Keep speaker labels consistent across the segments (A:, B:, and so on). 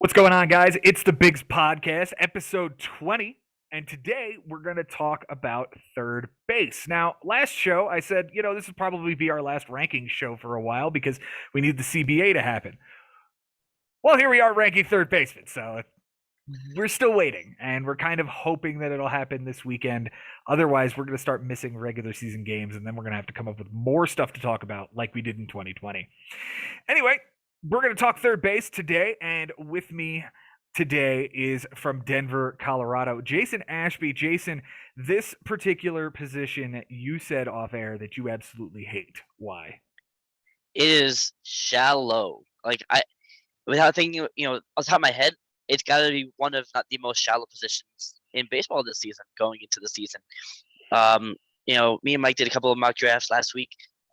A: What's going on, guys? It's the Bigs Podcast, episode 20. And today we're going to talk about third base. Now, last show I said, this will probably be our last ranking show for a while because we need the CBA to happen. Well, here we are ranking third baseman. So we're still waiting, and we're kind of hoping that it'll happen this weekend. Otherwise, we're going to start missing regular season games, and then we're going to have to come up with more stuff to talk about like we did in 2020. Anyway, we're going to talk third base today, and with me today is from Denver, Colorado, Jason Ashby. Jason, this particular position you said off air that you absolutely hate. Why?
B: It is shallow. Without thinking, on the top of my head, it's got to be one of not the most shallow positions in baseball this season, going into the season. Me and Mike did a couple of mock drafts last week,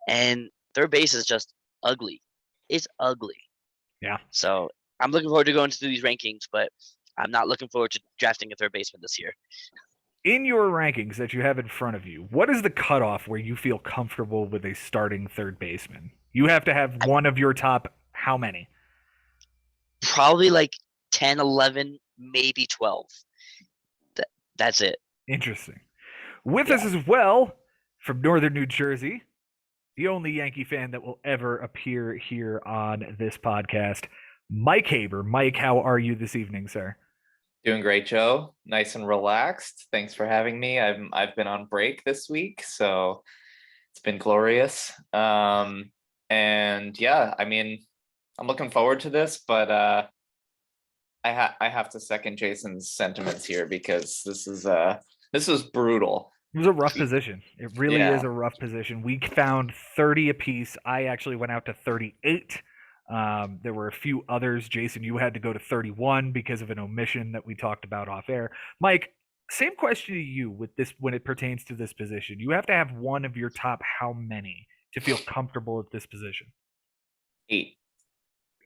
B: and third base is just ugly. It's ugly.
A: Yeah.
B: So I'm looking forward to going through these rankings, but I'm not looking forward to drafting a third baseman this year.
A: In your rankings that you have in front of you, what is the cutoff where you feel comfortable with a starting third baseman? You have to have one of your top how many?
B: Probably like 10, 11, maybe 12. That's it.
A: Interesting. With us as well, from northern New Jersey, the only Yankee fan that will ever appear here on this podcast, Mike Haber. Mike, how are you this evening, sir?
C: Doing great, Joe. Nice and relaxed. Thanks for having me. I've been on break this week, so it's been glorious. And yeah, I mean, I'm looking forward to this, but I have to second Jason's sentiments here because this was brutal.
A: It was a rough position. It really is a rough position. We found 30 apiece. I actually went out to 38. There were a few others. Jason, you had to go to 31 because of an omission that we talked about off air. Mike, same question to you with this when it pertains to this position. You have to have one of your top how many to feel comfortable at this position?
C: 8.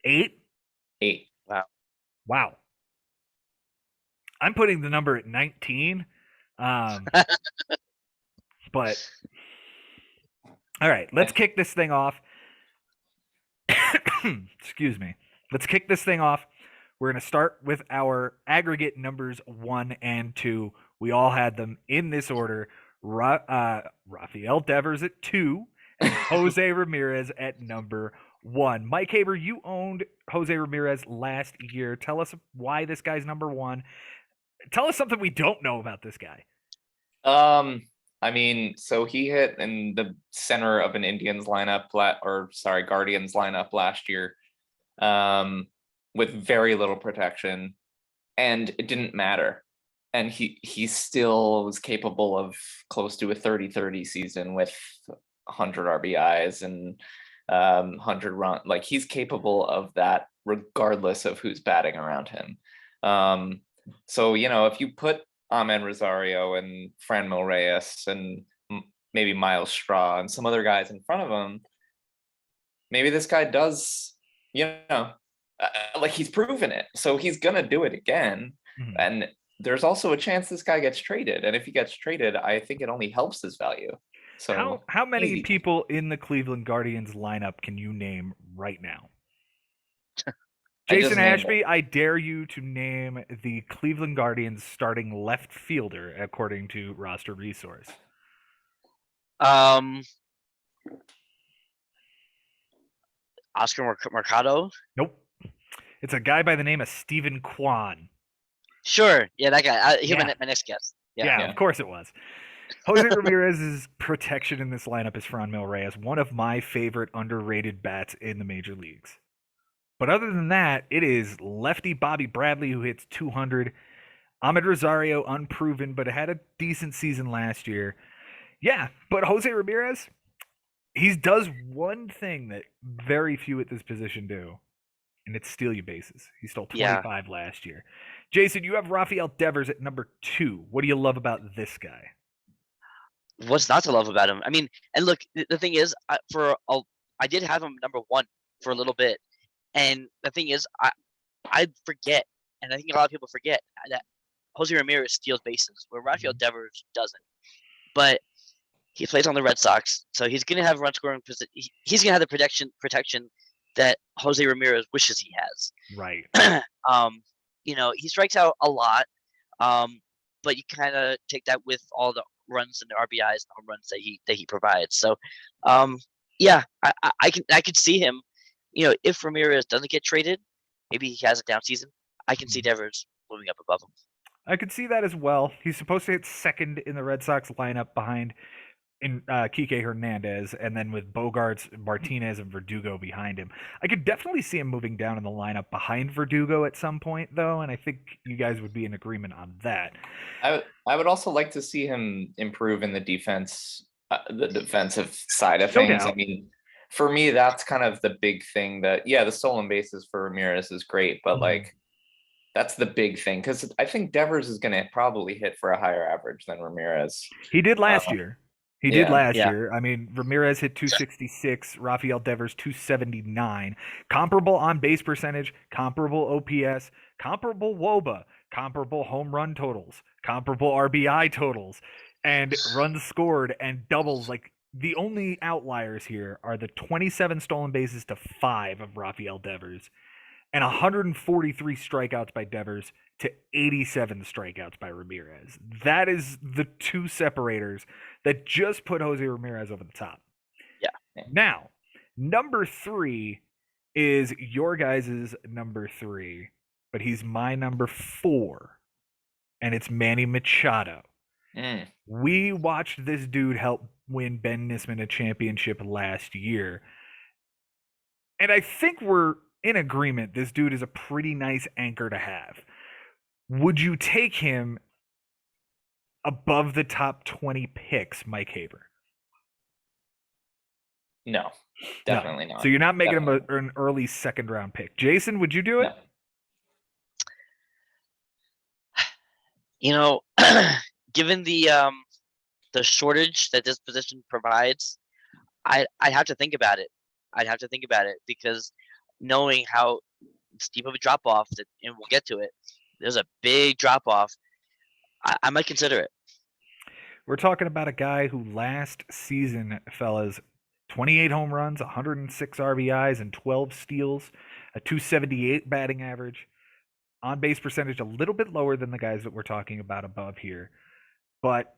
A: 8?
C: 8.
A: Wow. I'm putting the number at 19. But all right, let's kick this thing off. Excuse me. Let's kick this thing off. We're going to start with our aggregate numbers 1 and 2. We all had them in this order. Rafael Devers at 2 and Jose Ramirez at number 1. Mike Haber, you owned Jose Ramirez last year. Tell us why this guy's number 1. Tell us something we don't know about this guy.
C: I mean, so he hit in the center of an Guardians lineup last year, with very little protection, and it didn't matter. And he still was capable of close to a 30-30 season with 100 RBIs and 100 runs. Like, he's capable of that regardless of who's batting around him. So, if you put Amen Rosario and Franmil Reyes and maybe Miles Straw and some other guys in front of him, maybe this guy does, like, he's proven it. So he's going to do it again. Mm-hmm. And there's also a chance this guy gets traded. And if he gets traded, I think it only helps his value. So
A: how many people in the Cleveland Guardians lineup can you name right now? Jason Ashby, I dare you to name the Cleveland Guardians starting left fielder according to Roster Resource.
B: Oscar Mercado?
A: Nope. It's a guy by the name of Stephen Kwan.
B: Sure. Yeah, that guy. My next guess.
A: Yeah, of course it was. Jose Ramirez's protection in this lineup is Franmil Reyes, one of my favorite underrated bats in the major leagues. But other than that, it is lefty Bobby Bradley who hits 200. Amed Rosario, unproven, but had a decent season last year. Yeah, but Jose Ramirez, he does one thing that very few at this position do, and it's steal you bases. He stole 25 last year. Jason, you have Rafael Devers at number 2. What do you love about this guy?
B: What's not to love about him? I mean, and look, the thing is, I did have him number 1 for a little bit. And the thing is, I forget, and I think a lot of people forget, that Jose Ramirez steals bases, where Rafael Devers doesn't. But he plays on the Red Sox, so he's going to have run scoring. He's going to have the protection that Jose Ramirez wishes he has.
A: Right.
B: He strikes out a lot, but you kind of take that with all the runs and the RBIs and home runs that he provides. So, I could see him. If Ramirez doesn't get traded, maybe he has a down season. I can see Devers moving up above him.
A: I could see that as well. He's supposed to hit second in the Red Sox lineup behind Kike Hernandez, and then with Bogarts, Martinez, and Verdugo behind him. I could definitely see him moving down in the lineup behind Verdugo at some point, though, and I think you guys would be in agreement on that.
C: I would also like to see him improve in the defense, the defensive side of
A: No
C: things.
A: doubt.
C: I mean, for me, that's kind of the big thing that, the stolen bases for Ramirez is great, but like, that's the big thing, because I think Devers is going to probably hit for a higher average than Ramirez.
A: He did last year. He did last
B: Yeah.
A: year. I mean, Ramirez hit 266, Rafael Devers 279. Comparable on base percentage, comparable OPS, comparable WOBA, comparable home run totals, comparable RBI totals, and runs scored and doubles. Like, the only outliers here are the 27 stolen bases to 5 of Rafael Devers and 143 strikeouts by Devers to 87 strikeouts by Ramirez. That is the two separators that just put Jose Ramirez over the top.
B: Yeah.
A: Now, number 3 is your guys' number 3, but he's my number 4, and it's Manny Machado. We watched this dude help win Ben Nisman a championship last year, and I think we're in agreement this dude is a pretty nice anchor to have. Would you take him above the top 20 picks, Mike Haber?
C: No, definitely not.
A: So you're not making him an early second round pick. Jason, would you do it?
B: No. Given the shortage that this position provides, I'd have to think about it. Because knowing how steep of a drop off and we'll get to it, there's a big drop off. I might consider it.
A: We're talking about a guy who last season, fellas, 28 home runs, 106 RBIs, and 12 steals, a 278 batting average, on base percentage a little bit lower than the guys that we're talking about above here. But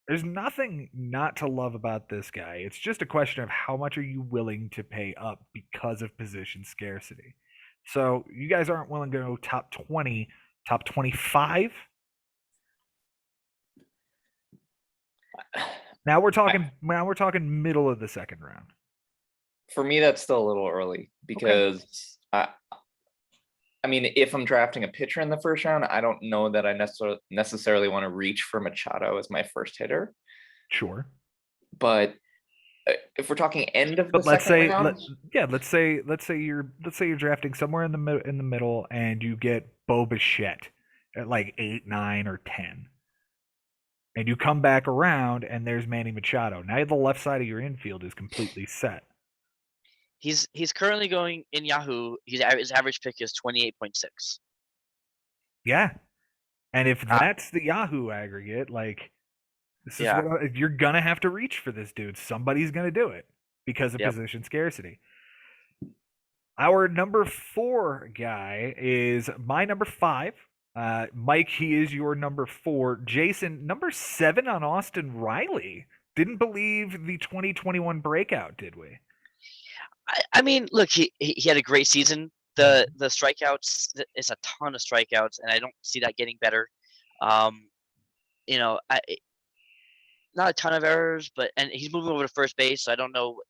A: there's nothing not to love about this guy. It's just a question of how much are you willing to pay up because of position scarcity. So you guys aren't willing to go top 20, top 25? Now we're talking middle of the second round.
C: For me, that's still a little early because I mean, if I'm drafting a pitcher in the first round, I don't know that I necessarily want to reach for Machado as my first hitter.
A: Sure.
C: But if we're talking end of the second round,
A: let's say you're drafting somewhere in the middle and you get Bo Bichette at like 8, 9, or 10. And you come back around and there's Manny Machado. Now the left side of your infield is completely set.
B: He's currently going in Yahoo. His average pick is 28.6.
A: Yeah, and if that's the Yahoo aggregate, like this is what, you're gonna have to reach for this dude. Somebody's gonna do it because of position scarcity. Our number 4 guy is my number 5. Mike, he is your number 4. Jason, number 7 on Austin Riley. Didn't believe the 2021 breakout, did we?
B: I mean, look, he had a great season. The strikeouts, it's a ton of strikeouts, and I don't see that getting better. Not a ton of errors, and he's moving over to first base, so I don't know,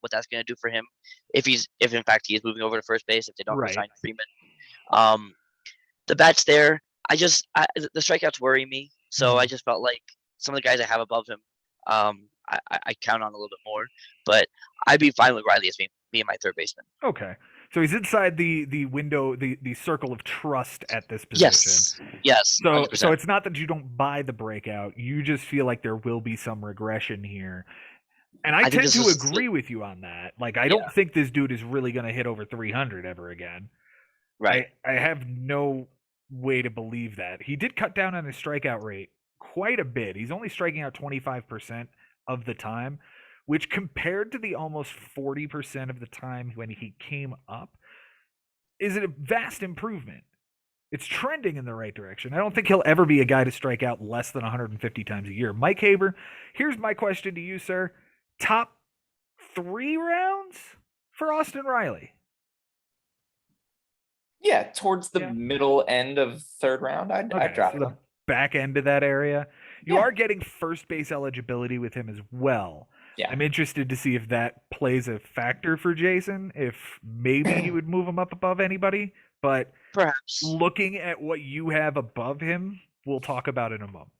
B: what that's going to do for him if in fact he is moving over to first base if they don't resign Freeman. The bat's there. The strikeouts worry me, so I just felt like some of the guys I have above him, I count on a little bit more, but I'd be fine with Riley as being my third baseman.
A: Okay. So he's inside the window, the circle of trust at this position.
B: Yes.
A: So it's not that you don't buy the breakout. You just feel like there will be some regression here. And I tend to agree with you on that. Like, I don't think this dude is really going to hit over 300 ever again.
B: Right.
A: I have no way to believe that. He did cut down on his strikeout rate quite a bit. He's only striking out 25% of the time, which compared to the almost 40% of the time when he came up is a vast improvement. It's trending in the right direction. I don't think he'll ever be a guy to strike out less than 150 times a year. Mike Haber, here's my question to you, sir. Top 3 rounds for Austin Riley?
C: Yeah, towards the
A: Yeah.
C: middle end of third round, I'd drop
A: the
C: him.
A: back end of that area. You
C: Yeah.
A: are getting first base eligibility with him as well.
C: Yeah.
A: I'm interested to see if that plays a factor for Jason, if maybe he would move him up above anybody. But
B: Perhaps.
A: looking at what you have above him, we'll talk about in a moment.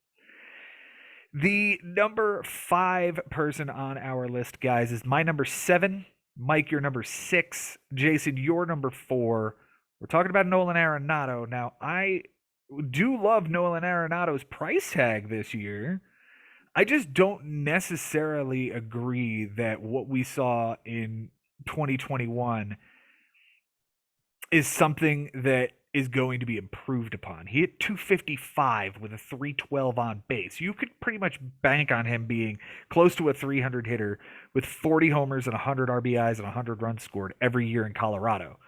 A: The number 5 person on our list, guys, is my number 7. Mike, your number 6. Jason, your number 4. We're talking about Nolan Aronato. Now, I do love Nolan Arenato's price tag this year. I just don't necessarily agree that what we saw in 2021 is something that is going to be improved upon. He hit 255 with a 312 on base. You could pretty much bank on him being close to a 300 hitter with 40 homers and 100 RBIs and 100 runs scored every year in Colorado.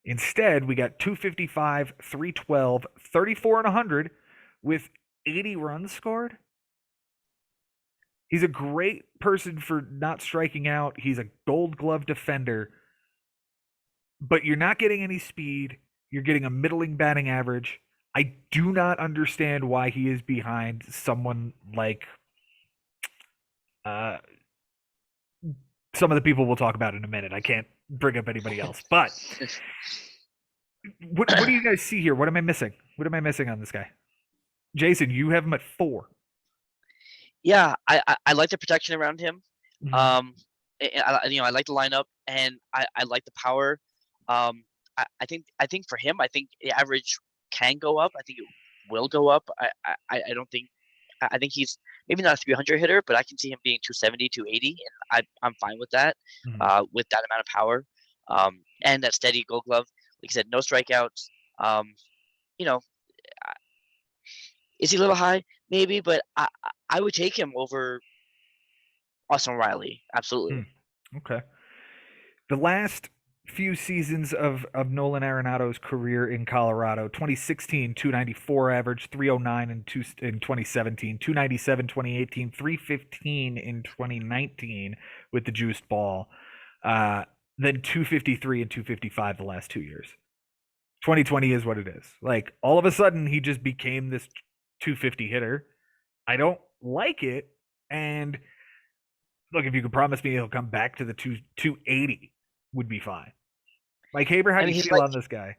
A: Instead, we got 255, 312, 34 and 100 with 80 runs scored. He's a great person for not striking out. He's a Gold Glove defender. But you're not getting any speed. You're getting a middling batting average. I do not understand why he is behind someone like some of the people we'll talk about in a minute. I can't bring up anybody else. But what do you guys see here? What am I missing? What am I missing on this guy? Jason, you have him at 4.
B: Yeah, I like the protection around him.
A: Mhm.
B: I like the lineup, and I like the power. I think for him, I think the average can go up. I think it will go up. I don't think. I think he's maybe not a 300 hitter, but I can see him being 270, 280, and I'm fine with that.
A: Mhm.
B: With that amount of power, and that steady Gold Glove. Like I said, no strikeouts. You know, is he a little high? Maybe, but I would take him over Austin Riley. Absolutely.
A: Okay. The last few seasons of Nolan Arenato's career in Colorado, 2016, 294 average, 309 in 2017, 297 2018, 315 in 2019 with the juiced ball. Then 253 and 255 the last 2 years. 2020 is what it is. Like, all of a sudden, he just became this 250 hitter. I don't like it. And look, if you could promise me he'll come back to the 280, would be fine. Mike Haber, how do you feel on this guy?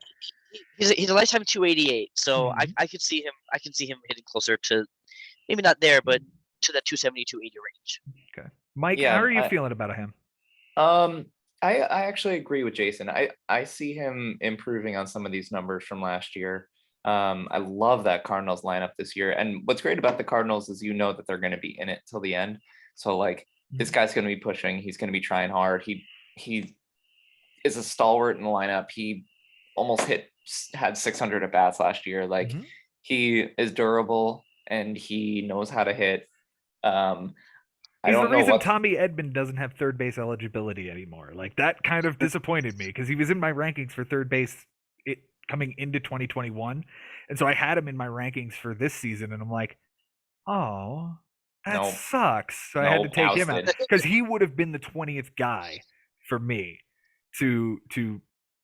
B: He's a lifetime 288, so
A: Mhm.
B: I could see him. I can see him hitting closer to, maybe not there, but to that 270, 280 range.
A: Okay, Mike,
C: Yeah,
A: how are you feeling about him?
C: I actually agree with Jason. I see him improving on some of these numbers from last year. I love that Cardinals lineup this year. And what's great about the Cardinals is you know that they're going to be in it till the end. So like this guy's going to be pushing. He's going to be trying hard. He is a stalwart in the lineup. He almost had 600 at bats last year. Like he is durable and he knows how to hit.
A: He's the reason Tommy Edman doesn't have third base eligibility anymore. Like, that kind of disappointed me because he was in my rankings for third base coming into 2021. And so I had him in my rankings for this season, and I'm like, oh, that sucks. So I had to take him out because he would have been the 20th guy for me to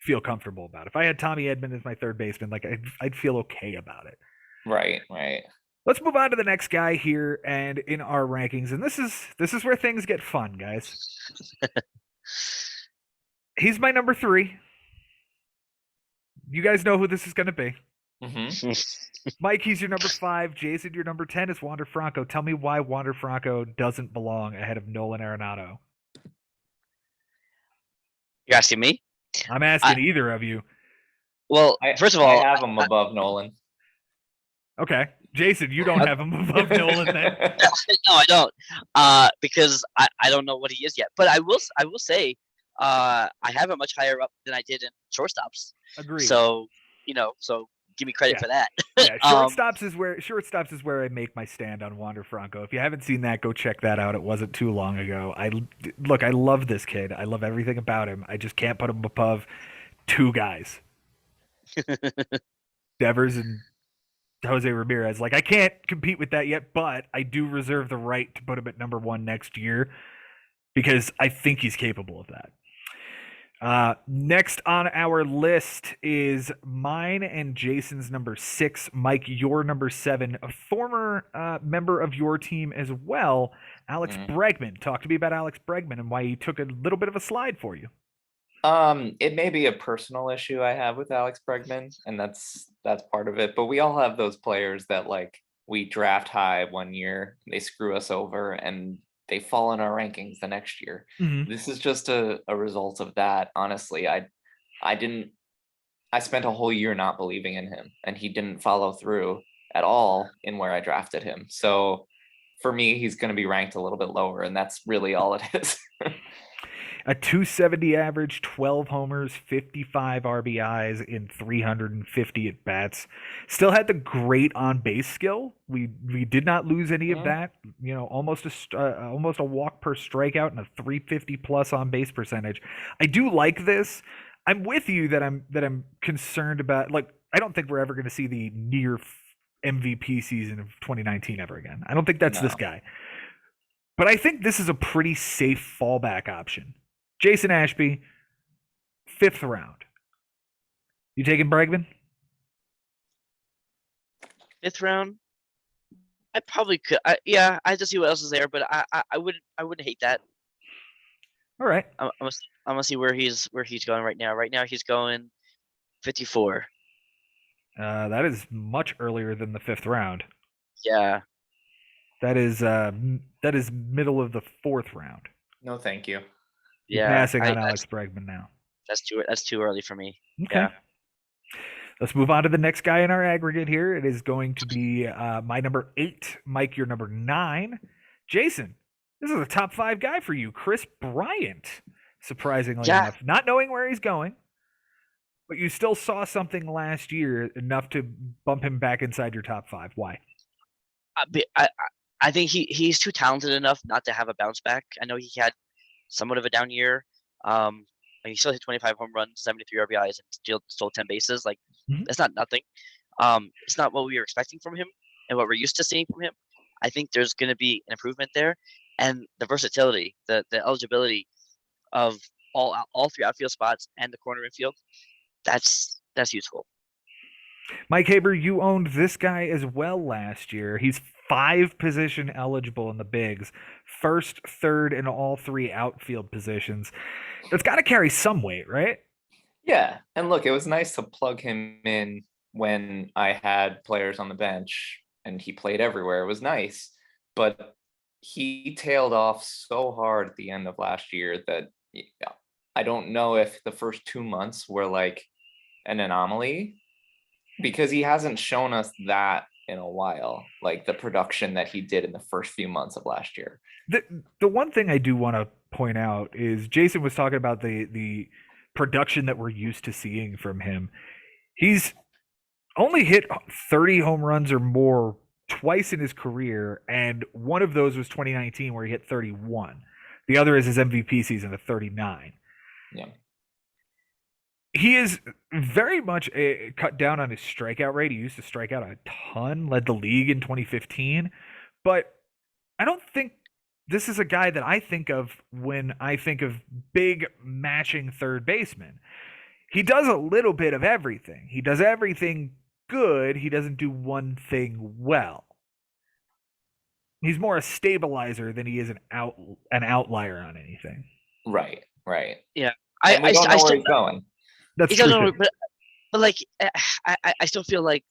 A: feel comfortable about. If I had Tommy Edman as my third baseman, like, I'd feel okay about it.
C: Right.
A: Let's move on to the next guy here and in our rankings. And this is where things get fun, guys. He's my number 3. You guys know who this is going to be. Mike, he's your number 5. Jason, your number 10 is Wander Franco. Tell me why Wander Franco doesn't belong ahead of Nolan Arenado.
B: You're asking me?
A: I'm asking either of you.
B: Well, first of all,
C: I have him above Nolan.
A: Okay. Jason, you don't have him above Nolan then?
B: No, I don't. Because I don't know what he is yet. But I will say, I have him much higher up than I did in shortstops.
A: Agreed.
B: So, so give me credit for that.
A: Yeah, shortstops is where I make my stand on Wander Franco. If you haven't seen that, go check that out. It wasn't too long ago. I love this kid. I love everything about him. I just can't put him above two guys, Devers and Jose Ramirez. Like I can't compete with that yet, but I do reserve the right to put him at number one next year because I think he's capable of that. Next on our list is mine and Jason's number 6. Mike, your number 7, a former member of your team as well, Alex Bregman. Talk to me about Alex Bregman and why he took a little bit of a slide for you.
C: It may be a personal issue I have with Alex Bregman, and that's part of it. But we all have those players that like we draft high one year, they screw us over, and they fall in our rankings the next year.
A: Mm-hmm.
C: This is just a result of that. Honestly, I spent a whole year not believing in him, and he didn't follow through at all in where I drafted him. So for me, he's going to be ranked a little bit lower, and that's really all it is.
A: A 270 average, 12 homers, 55 RBIs in 350 at bats. Still had the great on base skill. We did not lose any of that. You know, almost a walk per strikeout and a 350 plus on base percentage. I do like this. I'm with you that I'm concerned about. Like, I don't think we're ever going to see the near MVP season of 2019 ever again. I don't think that's this guy. But I think this is a pretty safe fallback option. Jason Ashby, 5th round. You taking Bregman?
B: 5th round. I probably could. I have to see what else is there, but I wouldn't hate that.
A: All right.
B: I'm gonna see where he's going right now. Right now he's going 54.
A: That is much earlier than the 5th round.
B: Yeah.
A: That is middle of the 4th round.
C: No, thank you.
B: Yeah,
A: passing on Alex Bregman now.
B: That's too early for me.
A: Okay.
B: Yeah.
A: Let's move on to the next guy in our aggregate here. It is going to be my number 8. Mike, your number 9. Jason, this is a top 5 guy for you. Chris Bryant, surprisingly enough. Not knowing where he's going, but you still saw something last year enough to bump him back inside your top 5. Why?
B: I think he's too talented enough not to have a bounce back. I know he had somewhat of a down year. He still hit 25 home runs, 73 RBIs, and stole 10 bases. Like that's not nothing. It's not what we were expecting from him and what we're used to seeing from him. I think there's going to be an improvement there, and the versatility, the eligibility of all 3 outfield spots and the corner infield. That's useful.
A: Mike Haber, you owned this guy as well last year. He's 5 position eligible in the bigs, 1st, 3rd, and all 3 outfield positions. That's got to carry some weight, right?
C: Yeah, and look, it was nice to plug him in when I had players on the bench, and he played everywhere. It was nice, but he tailed off so hard at the end of last year that I don't know if the first 2 months were like an anomaly, because he hasn't shown us that in a while, like the production that he did in the first few months of last year.
A: The one thing I do want to point out is Jason was talking about the production that we're used to seeing from him. He's only hit 30 home runs or more twice in his career, and one of those was 2019 where he hit 31. The other is his MVP season of 39.
C: Yeah.
A: He is very much cut down on his strikeout rate. He used to strike out a ton, led the league in 2015. But I don't think this is a guy that I think of when I think of big matching third baseman. He does a little bit of everything. He does everything good. He doesn't do one thing well. He's more a stabilizer than he is an outlier on anything.
C: Right.
B: Yeah.
C: We don't know where he's going.
A: That's true.
B: Know, but like I still feel like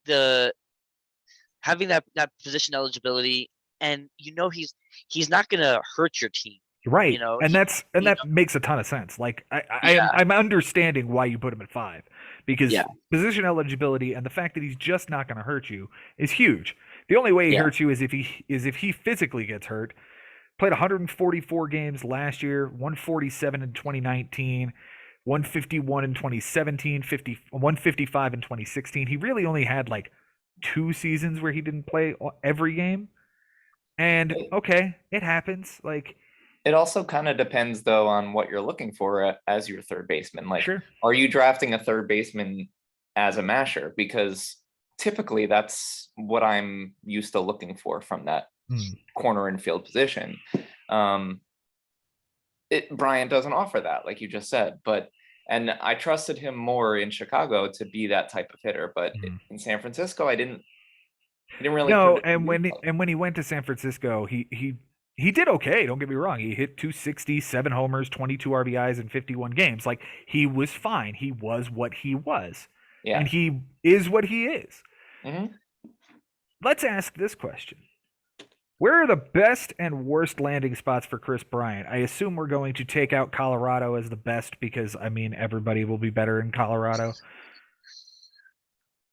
B: having that position eligibility, and he's not gonna hurt your team.
A: Right. And that makes a ton of sense. Like I'm understanding why you put him at 5, because position eligibility and the fact that he's just not going to hurt you is huge. The only way he hurts you is if he physically gets hurt. Played 144 games last year, 147 in 2019, 151 in 2017, 155 in 2016. He really only had like 2 seasons where he didn't play every game. And okay, it happens. Like,
C: it also kind of depends though on what you're looking for as your third baseman. Like,
A: sure.
C: Are you drafting a third baseman as a masher? Because typically that's what I'm used to looking for from that corner infield position. Bryant doesn't offer that, like you just said, and I trusted him more in Chicago to be that type of hitter, but in San Francisco, I didn't really.
A: No, and when he went to San Francisco, he did okay. Don't get me wrong. He hit 260, 7 homers, 22 RBIs in 51 games. Like, he was fine. He was what he was, and he is what he is. Let's ask this question. Where are the best and worst landing spots for Chris Bryant? I assume we're going to take out Colorado as the best because, I mean, everybody will be better in Colorado.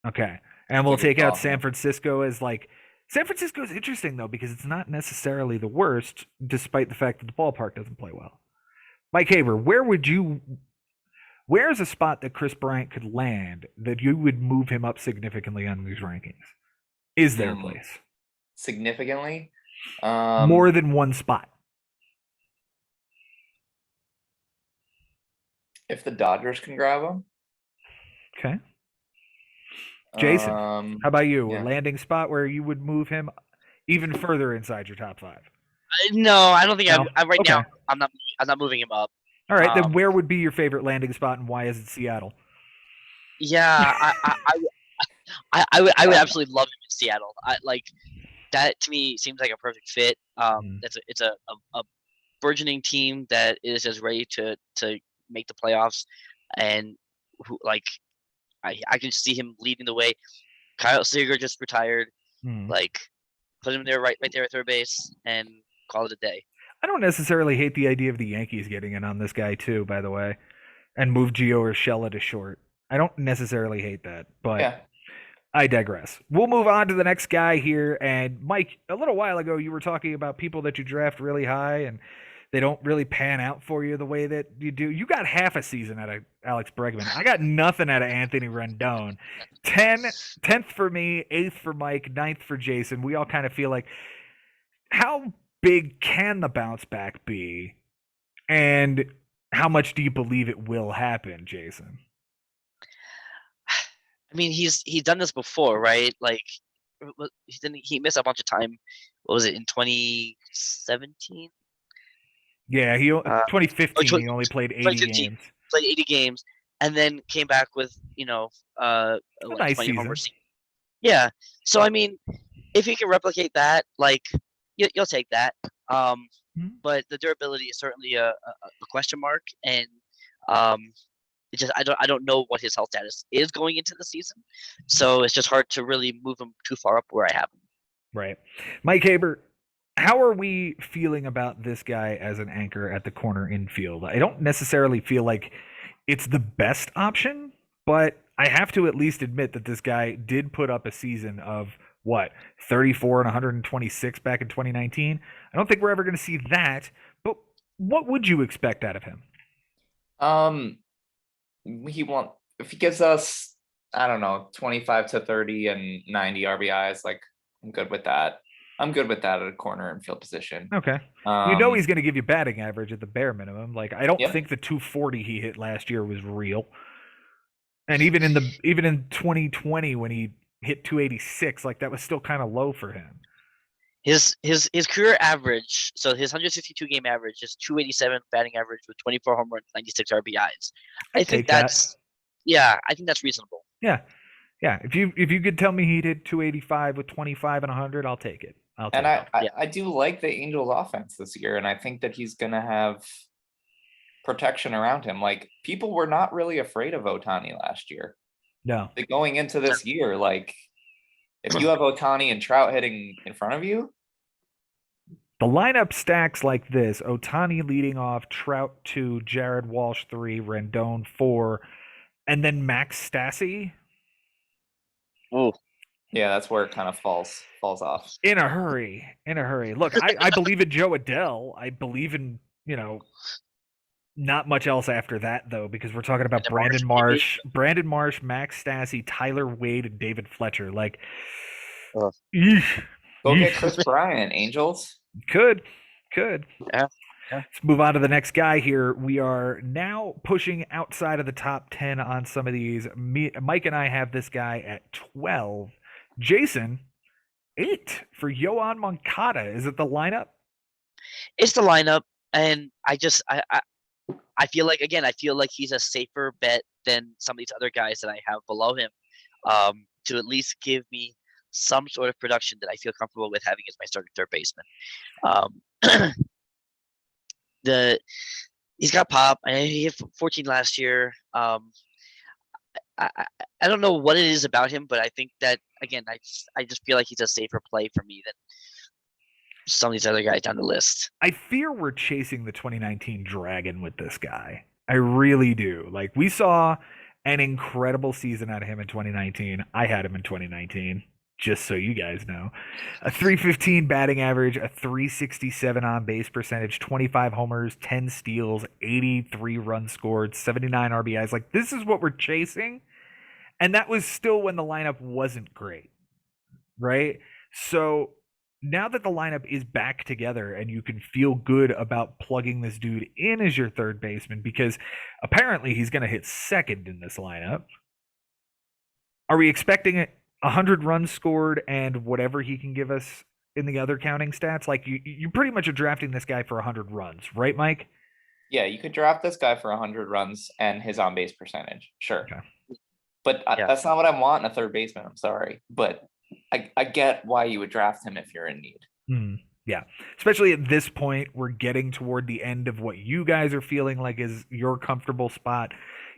A: Okay. And we'll take out San Francisco as, like, San Francisco is interesting, though, because it's not necessarily the worst, despite the fact that the ballpark doesn't play well. Mike Haber, where's a spot that Chris Bryant could land that you would move him up significantly on these rankings? Is there a place?
C: Significantly?
A: More than one spot.
C: If the Dodgers can grab him.
A: Okay. Jason, how about you? A landing spot where you would move him even further inside your top 5?
B: No, I don't think.
A: No?
B: Now, I'm not moving him up.
A: All right, then where would be your favorite landing spot, and why is it Seattle?
B: Yeah, I would absolutely love him in Seattle. That to me seems like a perfect fit. It's a burgeoning team that is just ready to make the playoffs, and I can just see him leading the way. Kyle Seager just retired. Put him there right there at third base and call it a day.
A: I don't necessarily hate the idea of the Yankees getting in on this guy too, by the way, and move Gio Urshela to short. I don't necessarily hate that, but I digress. We'll move on to the next guy here. And Mike, a little while ago, you were talking about people that you draft really high and they don't really pan out for you the way that you do. You got half a season out of Alex Bregman. I got nothing out of Anthony Rendon. 10th for me, 8th for Mike, 9th for Jason. We all kind of feel like, how big can the bounce back be? And how much do you believe it will happen, Jason?
B: I mean, he's done this before, right? Like, he missed a bunch of time. What was it, in 2017?
A: Yeah, 2015. He only played 80 games.
B: Played 80 games, and then came back with
A: a nice
B: 20 homers.
A: season.
B: Yeah. So I mean, if you can replicate that, like, you'll take that. But the durability is certainly a question mark, and I don't know what his health status is going into the season, so it's just hard to really move him too far up where I have him.
A: Right, Mike Haber, how are we feeling about this guy as an anchor at the corner infield? I don't necessarily feel like it's the best option, but I have to at least admit that this guy did put up a season of 34 and 126 back in 2019. I don't think we're ever going to see that, but what would you expect out of him?
C: If he gives us, I don't know, 25 to 30 and 90 RBIs, like, I'm good with that. I'm good with that at a corner infield position.
A: Okay. He's going to give you batting average at the bare minimum. Like, I don't think the 240 he hit last year was real. And even in 2020 when he hit 286, like, that was still kind of low for him.
B: His career average, so his 162 game average is 287 batting average with 24 home runs, 96 RBIs. I think that's reasonable.
A: Yeah. If you could tell me he did 285 with 25 and 100, I'll take it.
C: I do like the Angels offense this year, and I think that he's gonna have protection around him. Like, people were not really afraid of Ohtani last year.
A: No.
C: Going into this year, like, if you have Ohtani and Trout hitting in front of you,
A: the lineup stacks like this: Ohtani leading off, Trout 2, Jared Walsh 3, Rendon 4, and then Max Stassi.
B: Oh,
C: yeah, that's where it kind of falls off.
A: In a hurry. Look, I believe in Joe Adele. I believe in, Not much else after that though, because we're talking about
B: Brandon Marsh,
A: Brandon Marsh, Max Stassi, Tyler Wade, and David Fletcher. Like,
B: Ugh.
A: eesh,
C: Go get
A: eesh.
C: Chris Bryant, Angels.
A: Could.
B: Yeah.
A: Let's move on to the next guy here. We are now pushing outside of the top 10 on some of these. Mike and I have this guy at 12. Jason, 8 for Yoan Moncada. Is it the lineup?
B: It's the lineup, and I feel like he's a safer bet than some of these other guys that I have below him, to at least give me some sort of production that I feel comfortable with having as my starting third baseman. He's got pop. He hit 14 last year. I don't know what it is about him, but I think that again, I just feel like he's a safer play for me than some of these other guys down the list.
A: I fear we're chasing the 2019 Dragon with this guy. I really do. Like, we saw an incredible season out of him in 2019. I had him in 2019, just so you guys know. A 315 batting average, a 367 on base percentage, 25 homers, 10 steals, 83 runs scored, 79 RBIs. Like, this is what we're chasing. And that was still when the lineup wasn't great, right? So now that the lineup is back together and you can feel good about plugging this dude in as your third baseman, because apparently he's going to hit second in this lineup. Are we expecting 100 runs scored and whatever he can give us in the other counting stats? Like, you pretty much are drafting this guy for 100 runs, right, Mike?
C: Yeah, you could draft this guy for 100 runs and his on base percentage. Sure.
A: Okay.
C: But that's not what I want in a third baseman. I'm sorry. But I get why you would draft him if you're in need.
A: Yeah. Especially at this point, we're getting toward the end of what you guys are feeling like is your comfortable spot.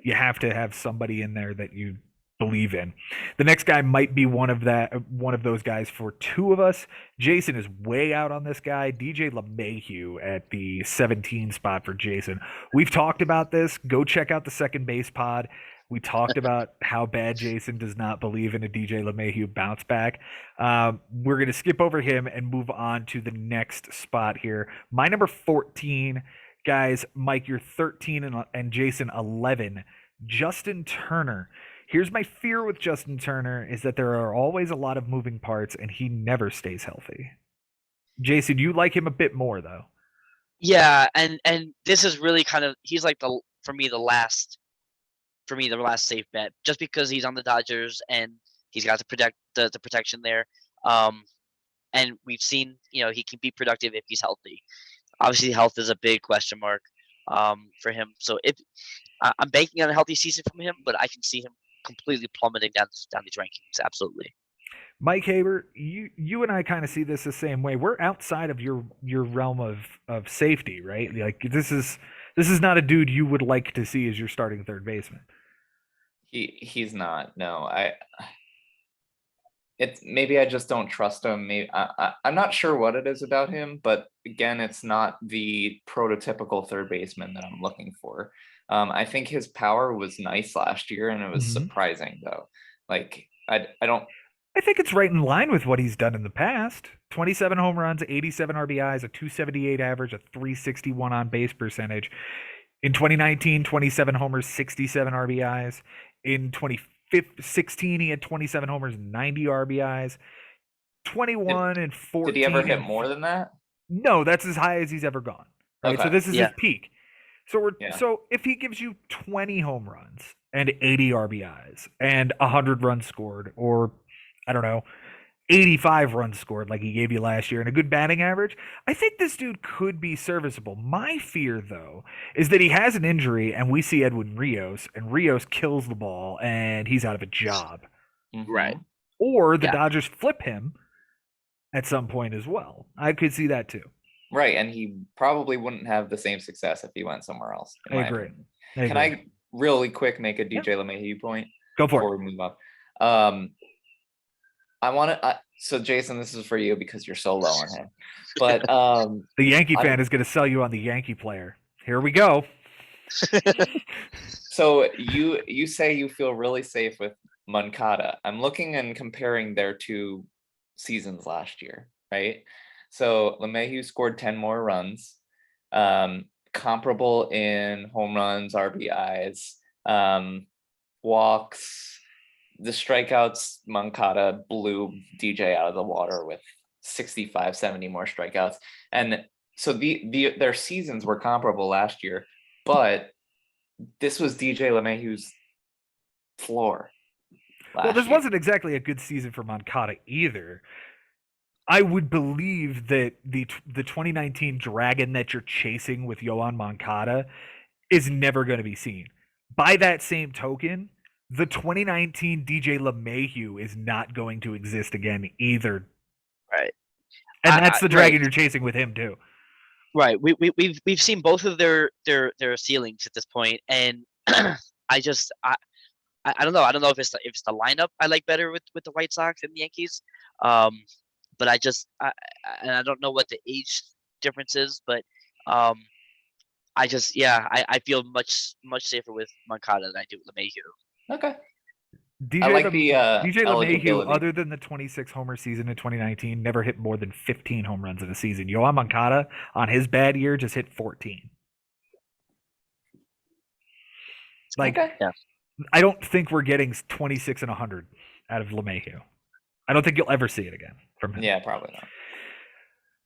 A: You have to have somebody in there that you believe in. The next guy might be one of those guys for two of us. Jason is way out on this guy. DJ LeMahieu at the 17 spot for Jason. We've talked about this. Go check out the second base pod. We talked about how bad Jason does not believe in a DJ LeMahieu bounce back. We're going to skip over him and move on to the next spot here. My number 14, guys, Mike, you're 13 and Jason 11. Justin Turner. Here's my fear with Justin Turner is that there are always a lot of moving parts and he never stays healthy. Jason, you like him a bit more though.
B: Yeah, and this is really kind of he's like the last safe bet, just because he's on the Dodgers and he's got the protection there. And we've seen, he can be productive if he's healthy. Obviously, health is a big question mark for him. So if I'm banking on a healthy season from him, but I can see him completely plummeting down these rankings. Absolutely.
A: Mike Haber, you and I kind of see this the same way. We're outside of your realm of safety, right? Like, this is not a dude you would like to see as your starting third baseman.
C: He's not. No, maybe I just don't trust him. Maybe I'm not sure what it is about him, but again, it's not the prototypical third baseman that I'm looking for. I think his power was nice last year, and it was surprising though. Like, I
A: think it's right in line with what he's done in the past. 27 home runs, 87 RBIs, a 278 average, a 361 on base percentage. In 2019, 27 homers, 67 RBIs. In 2016, he had 27 homers, 90 RBIs. 21 and 14.
C: Did he ever hit more than that?
A: No, that's as high as he's ever gone. Right, okay. So this is his peak. So if he gives you 20 home runs and 80 RBIs and 100 runs scored, or I don't know, 85 runs scored like he gave you last year and a good batting average, I think this dude could be serviceable. My fear, though, is that he has an injury and we see Edwin Rios, and Rios kills the ball and he's out of a job.
B: Right.
A: Or the Dodgers flip him at some point as well. I could see that too.
C: Right, and he probably wouldn't have the same success if he went somewhere else.
A: I agree.
C: Can I really quick make a DJ LeMahieu point?
A: Go for it.
C: Before we move on. I want to. So Jason, this is for you because you're so low on him. But
A: the Yankee fan is going to sell you on the Yankee player. Here we go.
C: So you say you feel really safe with Moncada. I'm looking and comparing their two seasons last year, right? So LeMahieu scored 10 more runs. comparable in home runs, RBIs, walks. The strikeouts, Moncada blew DJ out of the water with 65, 70 more strikeouts. And so their seasons were comparable last year, but this was DJ LeMahieu's floor.
A: Well, this wasn't exactly a good season for Moncada either. I would believe that the 2019 dragon that you're chasing with Yoan Moncada is never going to be seen. By that same token, the 2019 DJ LeMahieu is not going to exist again either.
B: Right.
A: And that's the dragon you're chasing with him too.
B: Right. We've seen both of their ceilings at this point, and I don't know. I don't know if it's the lineup I like better with the White Sox and the Yankees. But I don't know what the age difference is, but I feel much safer with Moncada than I do with LeMahieu.
C: Okay.
A: DJ LeMahieu, other than the 26 homer season in 2019, never hit more than 15 home runs in a season. Yoan Moncada, on his bad year, just hit 14.
C: Okay.
B: Yeah.
A: I don't think we're getting 26 and 100 out of LeMahieu. I don't think you'll ever see it again from him.
C: Yeah, probably not.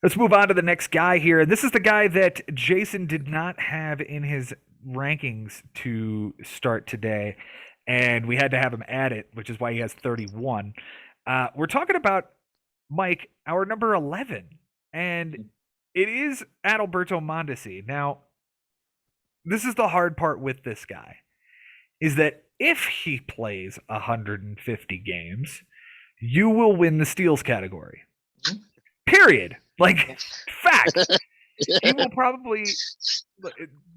A: Let's move on to the next guy here. This is the guy that Jason did not have in his rankings to start today, and we had to have him add it, which is why he has 31. We're talking about, Mike, our number 11, and it is Alberto Montecy. Now, this is the hard part with this guy, is that if he plays 150 games, you will win the steals category. Period. Like, fact. He will probably.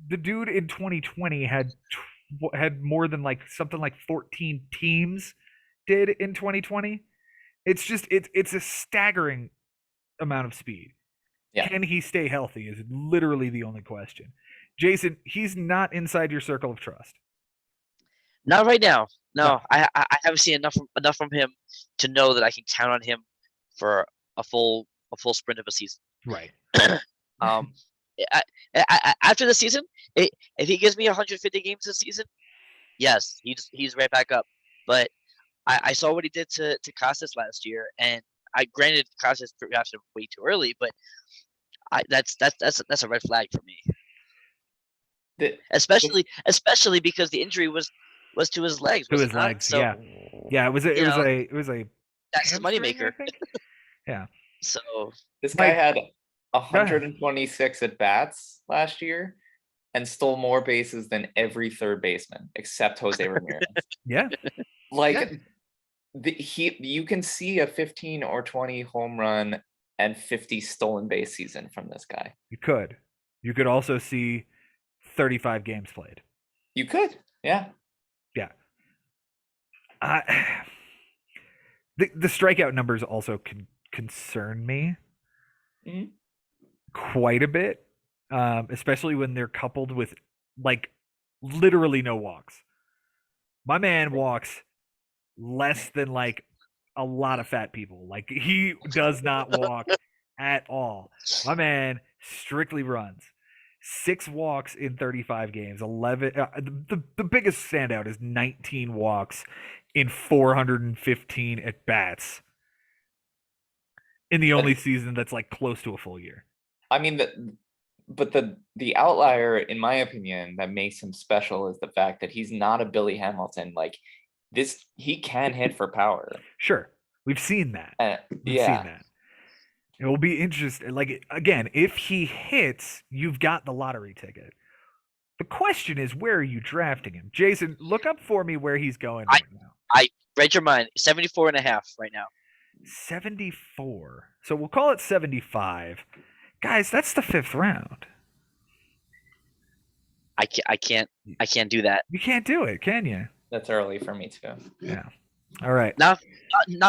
A: The dude in 2020 had more than something like 14 teams did in 2020. It's just it's a staggering amount of speed.
C: Yeah.
A: Can he stay healthy is literally the only question. Jason, he's not inside your circle of trust.
B: Not right now. No, I haven't seen enough from him to know that I can count on him for a full sprint of a season.
A: Right.
B: After the season, if he gives me 150 games this season, yes, he's right back up. But I saw what he did to Casas last year, and granted Casas perhaps way too early, but that's a red flag for me. Especially because the injury was to his legs.
A: To his legs, so, yeah. It was a
B: that's the moneymaker.
A: Yeah.
B: So
C: this guy had 126 at bats last year and stole more bases than every third baseman except Jose Ramirez.
A: Yeah.
C: You can see a 15 or 20 home run and 50 stolen base season from this guy.
A: You could also see 35 games played.
C: You could. Yeah.
A: Yeah. The strikeout numbers also concern me quite a bit, especially when they're coupled with literally no walks. My man walks less than a lot of fat people. He does not walk at all. My man strictly runs. 6 walks in 35 games. 11. The biggest standout is 19 walks in 415 at bats in the only season that's close to a full year.
C: I mean, the outlier, in my opinion, that makes him special is the fact that he's not a Billy Hamilton. He can hit for power.
A: Sure, we've seen that. We've seen that. It will be interesting. Again, if he hits, you've got the lottery ticket. The question is, where are you drafting him? Jason, look up for me where he's going right now.
B: I read your mind. 74.5 right now.
A: 74. So we'll call it 75. Guys, that's the 5th round.
B: I can't do that.
A: You can't do it, can you?
C: That's early for me too.
A: Yeah. All right.
B: Not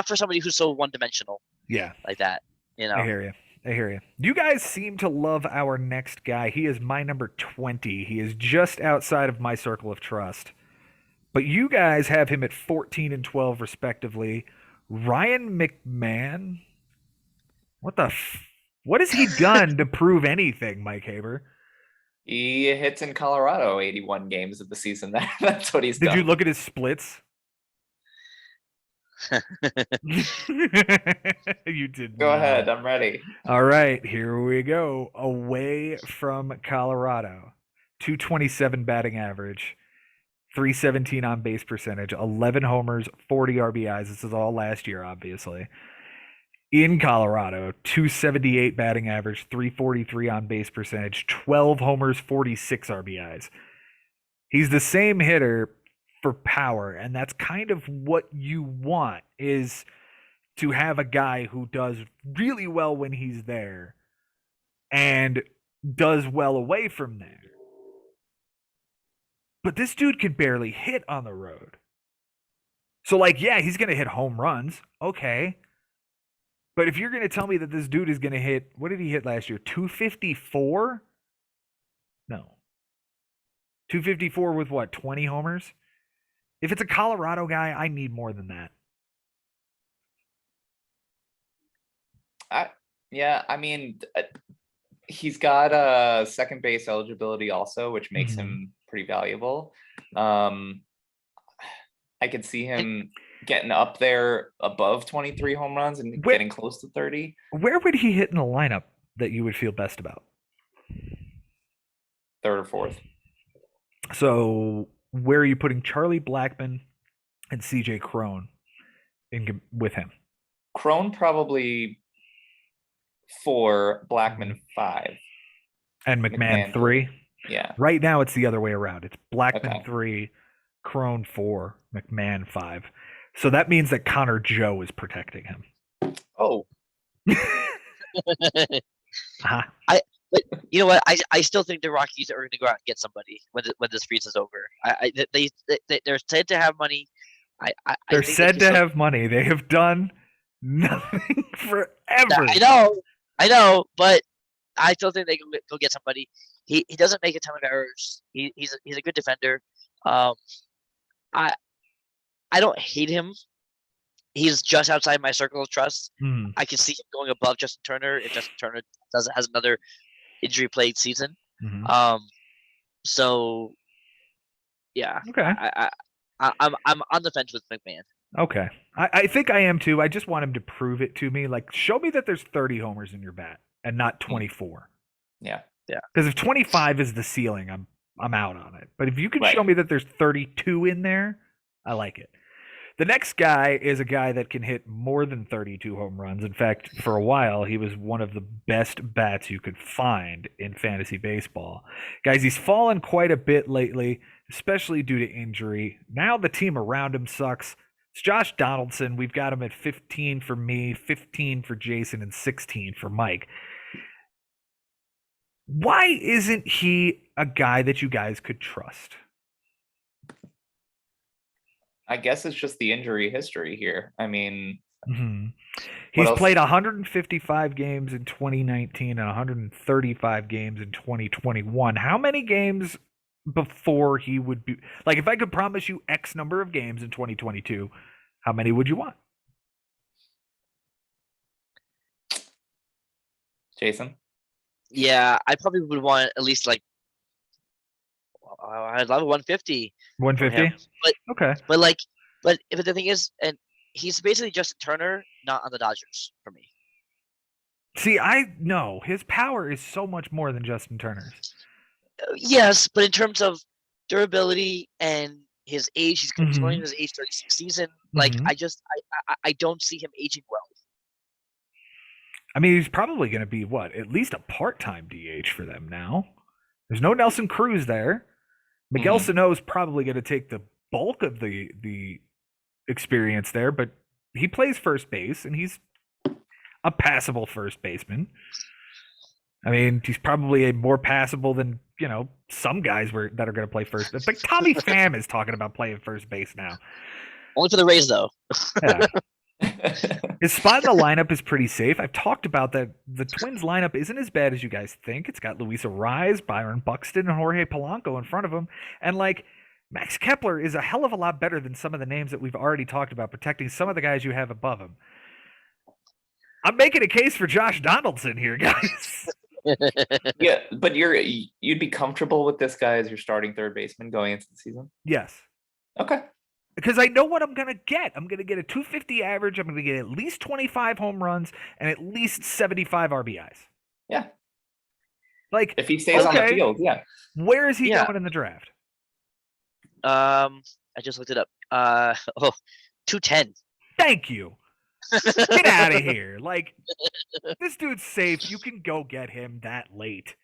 B: for somebody who's so one-dimensional.
A: Yeah.
B: Like that.
A: I hear you. You guys seem to love our next guy. He is my number 20. He is just outside of my circle of trust. But you guys have him at 14 and 12 respectively. Ryan McMahon? What has he done to prove anything, Mike Haber?
C: He hits in Colorado 81 games of the season. That's what he's
A: Did
C: done.
A: you look at his splits? You did
C: Go
A: not.
C: ahead, I'm ready.
A: All right, here we go. Away from Colorado, 227 batting average, 317 on base percentage, 11 homers, 40 RBIs. This is all last year, obviously. In Colorado, 278 batting average, 343 on base percentage, 12 homers, 46 RBIs. He's the same hitter for power, and that's kind of what you want, is to have a guy who does really well when he's there and does well away from there. But this dude could barely hit on the road. So, like, yeah, he's going to hit home runs. Okay. But if you're going to tell me that this dude is going to hit, what did he hit last year? 254? No. 254 with what, 20 homers? If it's a Colorado guy, I need more than that.
C: I mean, he's got second base eligibility also, which makes him pretty valuable. I could see him getting up there above 23 home runs and getting close to 30.
A: Where would he hit in the lineup that you would feel best about?
C: Third or fourth.
A: So where are you putting Charlie Blackmon and CJ Cron with him?
C: Cron probably 4, Blackmon 5.
A: And McMahon 3?
C: Yeah.
A: Right now it's the other way around. It's Blackmon 3, Cron 4, McMahon 5. So that means that Connor Joe is protecting him.
B: Oh.
A: Uh-huh.
B: But you know what? I still think the Rockies are going to go out and get somebody when this freeze is over. They're said to have money.
A: They're said to have money. They have done nothing forever.
B: I know, but I still think they can go get somebody. He doesn't make a ton of errors. He's a good defender. I don't hate him. He's just outside my circle of trust. I can see him going above Justin Turner if Justin Turner has another injury-plagued season. So yeah.
A: Okay.
B: I'm on the fence with McMahon.
A: Okay. I think I am too. I just want him to prove it to me. Like, show me that there's 30 homers in your bat and not 24.
C: Yeah.
A: Because if 25 is the ceiling, I'm out on it. But if you can show me that there's 32 in there, I like it. The next guy is a guy that can hit more than 32 home runs. In fact, for a while, he was one of the best bats you could find in fantasy baseball. Guys, he's fallen quite a bit lately, especially due to injury. Now the team around him sucks. It's Josh Donaldson. We've got him at 15 for me, 15 for Jason, and 16 for Mike. Why isn't he a guy that you guys could trust?
C: I guess it's just the injury history here. I mean,
A: he's played 155 games in 2019 and 135 games in 2021. How many games before he would be like, if I could promise you X number of games in 2022, how many would you want?
C: Jason?
B: Yeah, I probably would want at least like I'd love 150.
A: 150? Okay.
B: But if the thing is, and he's basically Justin Turner, not on the Dodgers for me.
A: See, I know his power is so much more than Justin Turner's.
B: Yes, but in terms of durability and his age, he's going into his age 36 season. Like, I don't see him aging well.
A: I mean, he's probably going to be at least a part-time DH for them now. There's no Nelson Cruz there. Miguel Sano is probably going to take the bulk of the experience there, but he plays first base, and he's a passable first baseman. I mean, he's probably a more passable than, some guys that are going to play first base. Like Tommy Pham is talking about playing first base now.
B: Only for the Rays, though.
A: Yeah. His spot in the lineup is pretty safe. I've talked about that. The Twins lineup isn't as bad as you guys think. It's got Luis Arraez, Byron Buxton, and Jorge Polanco in front of him. And Max Kepler is a hell of a lot better than some of the names that we've already talked about, protecting some of the guys you have above him. I'm making a case for Josh Donaldson here, guys.
C: Yeah, but you'd be comfortable with this guy as your starting third baseman going into the season?
A: Yes.
C: Okay.
A: Because I know what I'm going to get. I'm going to get a 250 average. I'm going to get at least 25 home runs and at least 75 RBIs.
C: Yeah.
A: Like,
C: if he stays on the
A: okay,
C: field, yeah.
A: Where is he
B: Yeah.
A: going in the draft?
B: I just looked it up. 210.
A: Thank you. Get out of here. Like, this dude's safe. You can go get him that late.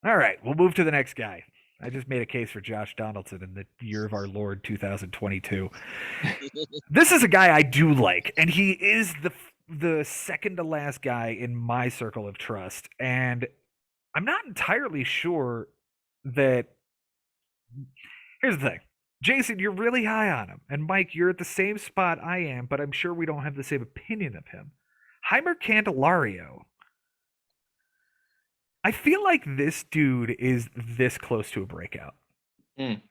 A: All right, we'll move to the next guy. I just made a case for Josh Donaldson in the year of our Lord 2022. This is a guy I do like, and he is the second to last guy in my circle of trust. And I'm not entirely sure that. Here's the thing. Jason, you're really high on him. And Mike, you're at the same spot I am, but I'm sure we don't have the same opinion of him. Hymer Candelario. I feel like this dude is this close to a breakout.
C: Mm.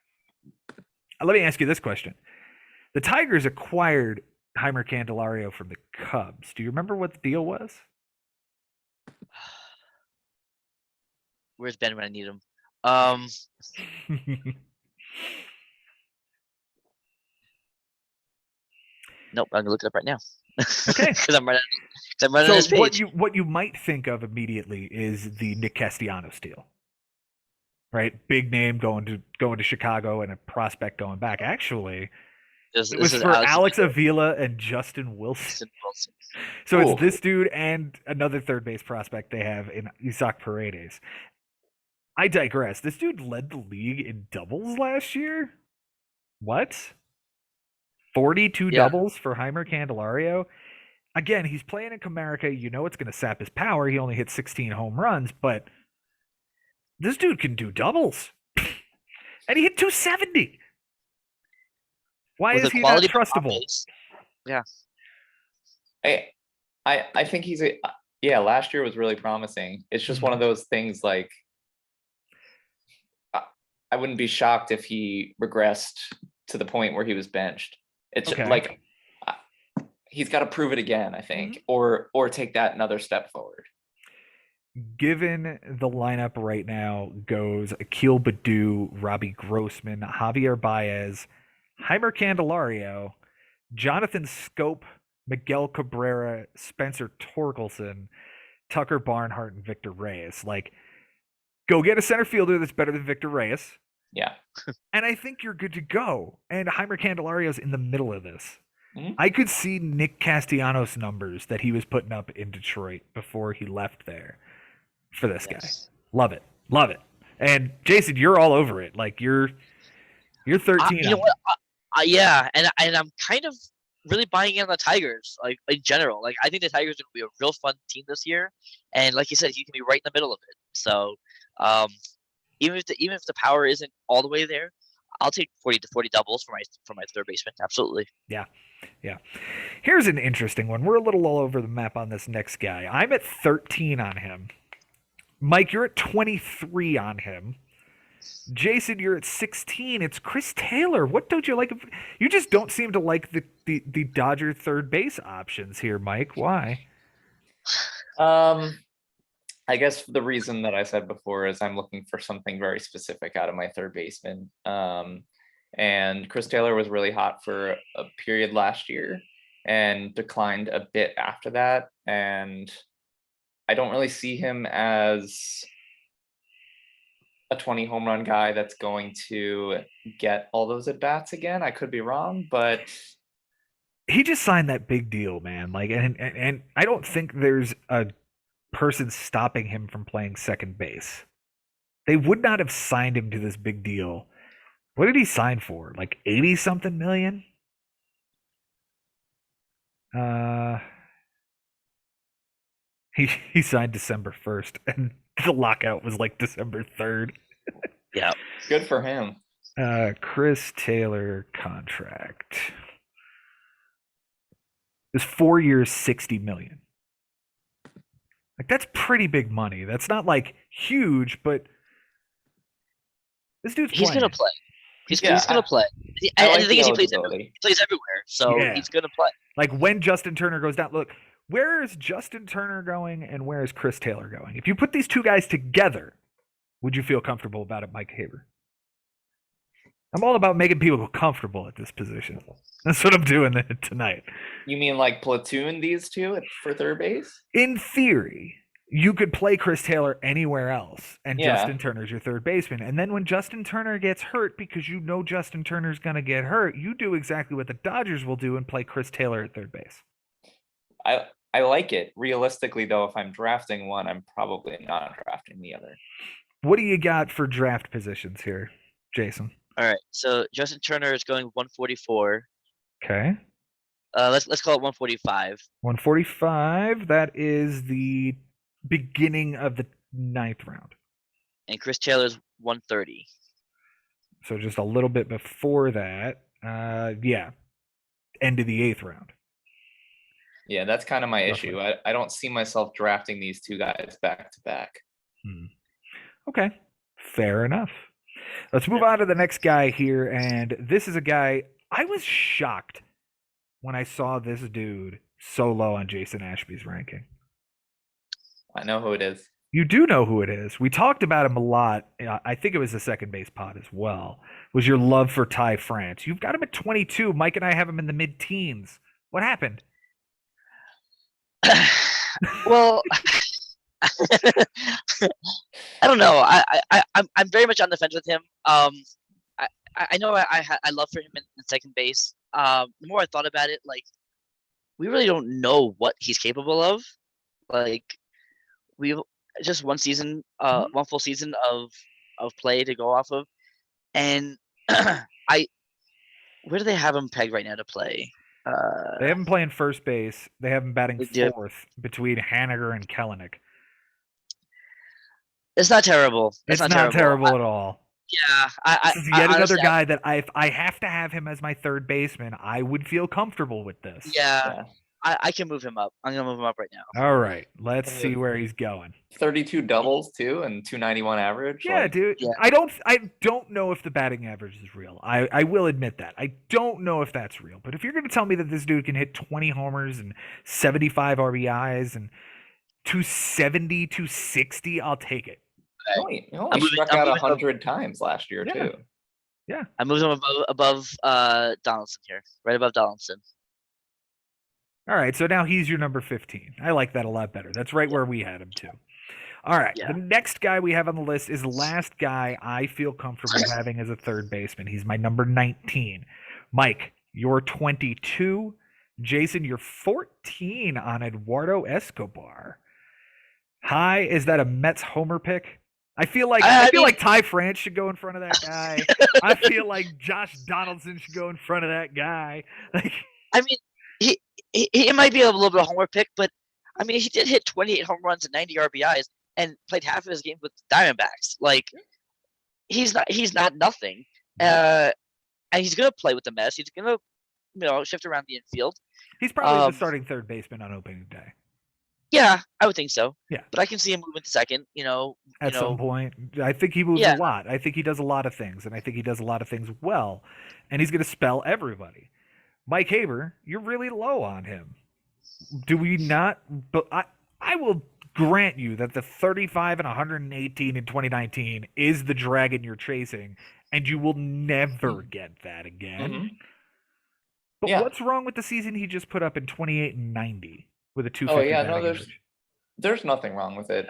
A: Let me ask you this question. The Tigers acquired Hymer Candelario from the Cubs. Do you remember what the deal was?
B: Where's Ben when I need him? Nope, I'm gonna look it up right now.
A: Okay.
B: Because I'm running this
A: So
B: page.
A: what you might think of immediately is the Nick Castellanos deal, right? Big name going to Chicago and a prospect going back. Actually, it was for Alex Avila and Justin Wilson. So
C: Ooh.
A: it's this dude and another third base prospect they have in Isaac Paredes. I digress. This dude led the league in doubles last year. What? 42 doubles for Hymer Candelario. Again, he's playing in Comerica. You know it's going to sap his power. He only hit 16 home runs, but this dude can do doubles. And he hit 270. Why is he not trustable?
B: Yeah.
C: I think he's last year was really promising. It's just one of those things like I wouldn't be shocked if he regressed to the point where he was benched. It's like he's got to prove it again, I think, or take that another step forward.
A: Given the lineup right now goes Akil Baddoo, Robbie Grossman, Javier Baez, Hymer Candelario, Jonathan Scope, Miguel Cabrera, Spencer Torkelson, Tucker Barnhart, and Victor Reyes. Like, go get a center fielder that's better than Victor Reyes.
C: Yeah.
A: And I think you're good to go. And Hymer Candelario's in the middle of this.
C: Mm-hmm.
A: I could see Nick Castellanos numbers that he was putting up in Detroit before he left there for this guy. Love it. Love it. And Jason, you're all over it. Like you're 13.
B: You know what? Yeah, and I'm kind of really buying in on the Tigers, like in general. Like I think the Tigers are going to be a real fun team this year, and like you said, he can be right in the middle of it. So, even if the power isn't all the way there, I'll take 40 to 40 doubles for my third baseman. Absolutely.
A: Yeah. Here's an interesting one. We're a little all over the map on this next guy. I'm at 13 on him. Mike, you're at 23 on him. Jason, you're at 16. It's Chris Taylor. What don't you like? You just don't seem to like the Dodger third base options here, Mike. Why?
C: I guess the reason that I said before is I'm looking for something very specific out of my third baseman. And Chris Taylor was really hot for a period last year and declined a bit after that. And I don't really see him as a 20 home run guy that's going to get all those at bats again. I could be wrong, but
A: he just signed that big deal, man. Like, and I don't think there's a person stopping him from playing second base. They would not have signed him to this big deal. What did he sign for? Like 80 something million? He signed December 1st and the lockout was like December 3rd.
B: Yeah.
C: Good for him.
A: Chris Taylor contract. It's 4 years, 60 million. Like that's pretty big money. That's not like huge, but this dude's
B: he's
A: playing.
B: Gonna play. He's gonna play. And the thing is, he plays everywhere. So he's gonna play.
A: Like when Justin Turner goes down, look, Where is Justin Turner going and where is Chris Taylor going? If you put these two guys together, would you feel comfortable about it, Mike Haber? I'm all about making people comfortable at this position. That's what I'm doing tonight.
C: You mean like platoon these two for third base?
A: In theory, you could play Chris Taylor anywhere else, and
C: Yeah.
A: Justin Turner's your third baseman. And then when Justin Turner gets hurt, because you know Justin Turner's going to get hurt, you do exactly what the Dodgers will do and play Chris Taylor at third base.
C: I like it. Realistically, though, if I'm drafting one, I'm probably not drafting the other.
A: What do you got for draft positions here, Jason?
B: All right, so Justin Turner is going 144.
A: Okay.
B: Let's call it 145.
A: 145. That is the beginning of the 9th round.
B: And Chris Taylor's 130.
A: So just a little bit before that. Yeah. End of the 8th round.
C: Yeah, that's kind of my
A: Roughly.
C: issue. I don't see myself drafting these two guys back to back.
A: Okay. Fair enough. Let's move on to the next guy here. And this is a guy I was shocked when I saw this dude so low on Jason Ashby's ranking.
C: I know who it is.
A: You do know who it is. We talked about him a lot. I think it was the second base pod as well. Was your love for Ty France. You've got him at 22. Mike and I have him in the mid-teens. What happened?
B: Well, I don't know. I'm very much on the fence with him. I know I love for him in second base. The more I thought about it, like, we really don't know what he's capable of. Like, we've just one season, one full season of play to go off of, and where do they have him pegged right now to play?
A: They have him playing first base. They have him batting
B: Yeah.
A: fourth between Haniger and Kellenic.
B: It's not terrible.
A: It's not terrible at all.
B: Yeah,
A: This is yet another
B: honestly,
A: guy that if I have to have him as my third baseman, I would feel comfortable with this.
B: Yeah, I can move him up. I'm gonna move him up right now.
A: All right, let's see where he's going.
C: 32 doubles too, and 291 average.
A: Yeah,
C: like,
A: dude.
B: Yeah.
A: I don't know if the batting average is real. I will admit that. I don't know if that's real. But if you're going to tell me that this dude can hit 20 homers and 75 RBIs and 270, 260, I'll take it.
C: He only struck out 100 times last year too.
A: Yeah.
B: I moved him above Donaldson here, right above Donaldson.
A: All right, so now he's your number 15. I like that a lot better. That's right where we had him too. All right,
B: Yeah.
A: The next guy we have on the list is the last guy I feel comfortable having as a third baseman. He's my number 19. Mike, you're 22. Jason, you're 14 on Eduardo Escobar. Hi, is that a Mets homer pick? I feel like Ty France should go in front of that guy. I feel like Josh Donaldson should go in front of that guy. Like,
B: I mean, he might be a little bit of a homer pick, but I mean, he did hit 28 home runs and 90 RBIs and played half of his game with the Diamondbacks. Like, he's not nothing. And he's gonna play with the Mets. He's gonna shift around the infield.
A: he's probably the starting third baseman on opening day.
B: Yeah, I would think so.
A: Yeah.
B: But I can see him moving to second.
A: At some point, I think he moves a lot. I think he does a lot of things, and I think he does a lot of things well. And he's going to spell everybody. Mike Haber, you're really low on him. Do we not? But I will grant you that the 35 and 118 in 2019 is the dragon you're chasing, and you will never get that again.
C: Mhm.
A: But
C: Yeah.
A: what's wrong with the season he just put up in 28 and 90 with a 250
C: Oh yeah, no,
A: batting average?
C: there's nothing wrong with it.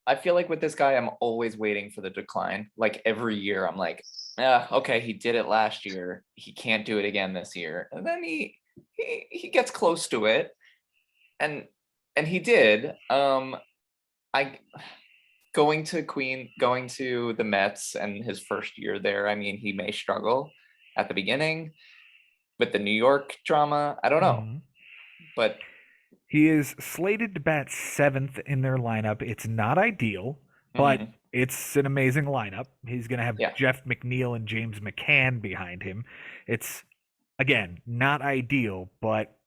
C: I feel like with this guy, I'm always waiting for the decline. Like every year, I'm like, okay, he did it last year. He can't do it again this year. And then he gets close to it, and he did. Going to the Mets and his first year there. I mean, he may struggle at the beginning with the New York drama. I don't know,
A: Mhm.
C: but
A: He is slated to bat 7th in their lineup. It's not ideal, but
C: Mhm.
A: it's an amazing lineup. He's going to have
C: Yeah.
A: Jeff McNeil and James McCann behind him. It's, again, not ideal, but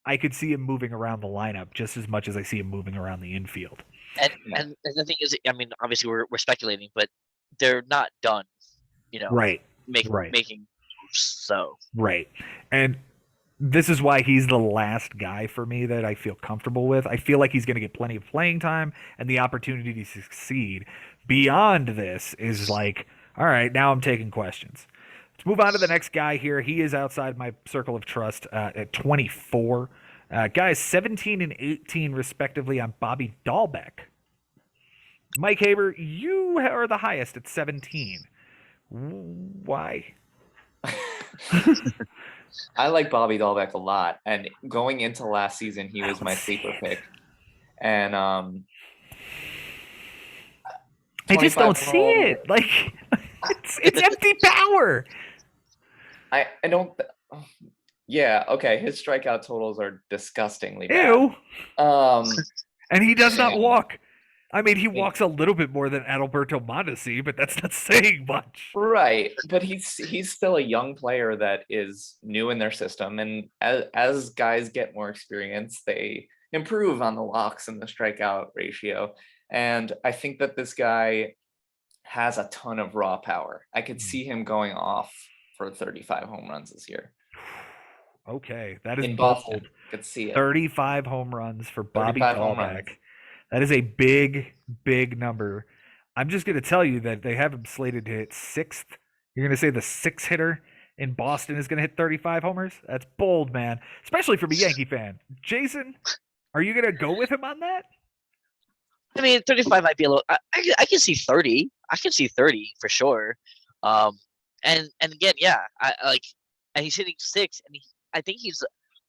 A: I could see him moving around the lineup just as much as I see him moving around the infield.
B: And the thing is, I mean, obviously we're speculating, but they're not done.
A: Right.
B: Making
A: Right.
B: moves. So
A: Right. And This is why he's the last guy for me that I feel comfortable with. I feel like he's going to get plenty of playing time and the opportunity to succeed. Beyond this is like, all right, now I'm taking questions. Let's move on to the next guy here. He is outside my circle of trust at 24. Guys, 17 and 18 respectively on Bobby Dalbeck. Mike Haber, you are the highest at 17. Why?
C: I like Bobby Dalbeck a lot, and going into last season, he was my sleeper pick. And
A: I just don't see it. Like it's empty power.
C: I don't. Yeah, okay. His strikeout totals are disgustingly bad.
A: Ew.
C: And
A: he does not walk. I mean, he walks a little bit more than Alberto Montecy, but that's not saying much.
C: Right, but he's still a young player that is new in their system, and as guys get more experience, they improve on the walks and the strikeout ratio. And I think that this guy has a ton of raw power. I could see him going off for 35 home runs this year.
A: Okay, that is
C: in
A: bold.
C: Boston. Could see it.
A: 35 home runs for Bobby Dalbeck. That is a big, big number. I'm just going to tell you that they have him slated to hit sixth. You're going to say the sixth hitter in Boston is going to hit 35 homers? That's bold, man, especially from a Yankee fan. Jason, are you going to go with him on that?
B: I mean, 35 might be a little. I can see 30. I can see 30 for sure. And again, yeah, and he's hitting six, and I think he's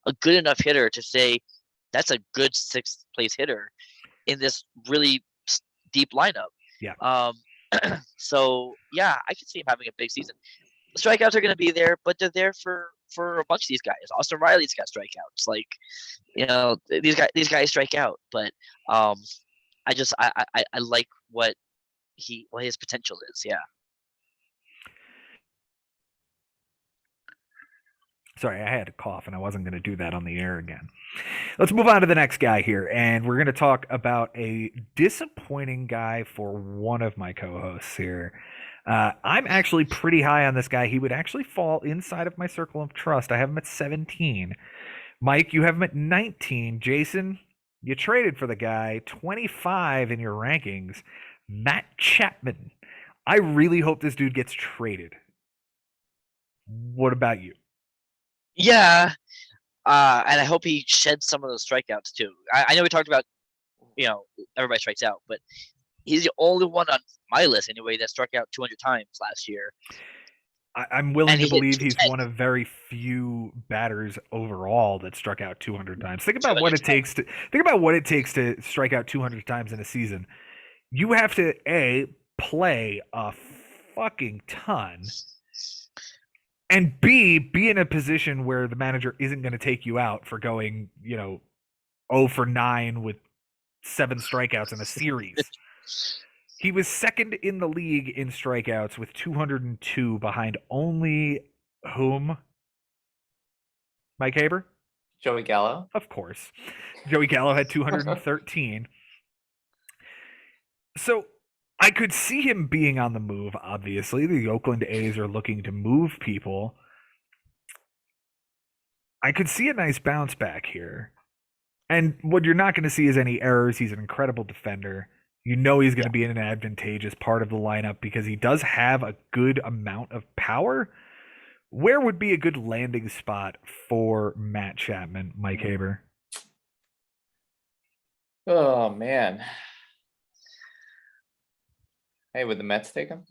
B: a good enough hitter to say that's a good sixth place hitter in this really deep lineup.
A: Yeah.
B: So yeah, I can see him having a big season. The strikeouts are going to be there, but they're there for a bunch of these guys. Austin Riley's got strikeouts. Like, these guys strike out, but I like what his potential is. Yeah.
A: Sorry, I had to cough, and I wasn't going to do that on the air again. Let's move on to the next guy here, and we're going to talk about a disappointing guy for one of my co-hosts here. I'm actually pretty high on this guy. He would actually fall inside of my circle of trust. I have him at 17. Mike, you have him at 19. Jason, you traded for the guy, 25 in your rankings. Matt Chapman. I really hope this dude gets traded. What about you?
B: Yeah, and I hope he sheds some of those strikeouts too. I know we talked about, everybody strikes out, but he's the only one on my list anyway that struck out 200 times last year.
A: I'm willing to believe he's one of very few batters overall that struck out 200 times. Think about what it takes to strike out 200 times in a season. You have to play a fucking ton. And B, be in a position where the manager isn't going to take you out for going, 0 for 9 with 7 strikeouts in a series. He was second in the league in strikeouts with 202 behind only whom? Mike Haber?
C: Joey Gallo.
A: Of course. Joey Gallo had 213. So I could see him being on the move, obviously. The Oakland A's are looking to move people. I could see a nice bounce back here. And what you're not going to see is any errors. He's an incredible defender. You know he's going to be in an advantageous part of the lineup because he does have a good amount of power. Where would be a good landing spot for Matt Chapman, Mike Haber?
C: Oh, man. Hey, would the Mets take him?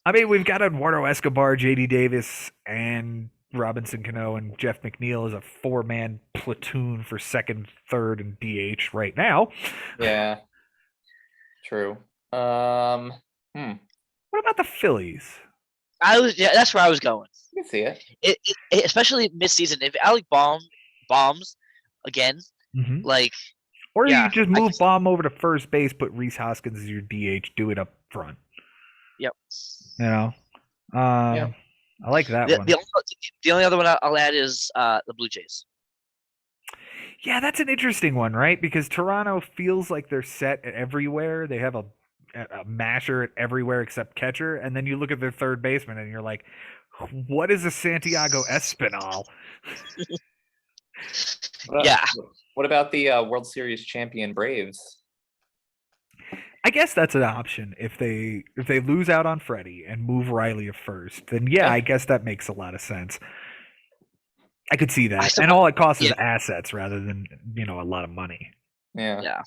A: I mean, we've got Eduardo Escobar, J.D. Davis, and Robinson Cano, and Jeff McNeil is a 4-man platoon for second, third, and DH right now.
C: Yeah, true. What
A: about the Phillies?
B: That's where I was going.
C: You can see it.
B: It especially mid-season. If Alec bombs again,
A: or you just move Baum over to first base, put Rhys Hoskins as your DH, do it up front.
B: Yep.
A: I like that one.
B: The only other one I'll add is the Blue Jays.
A: Yeah, that's an interesting one, right? Because Toronto feels like they're set at everywhere. They have a masher at everywhere except catcher, and then you look at their third baseman, and you're like, What is a Santiago Espinal?
B: Yeah.
C: What about the World Series champion Braves?
A: I guess that's an option if they lose out on Freddie and move Riley to first. Then yeah, I guess that makes a lot of sense. I could see that, and all it costs is assets rather than a lot of money.
C: Yeah.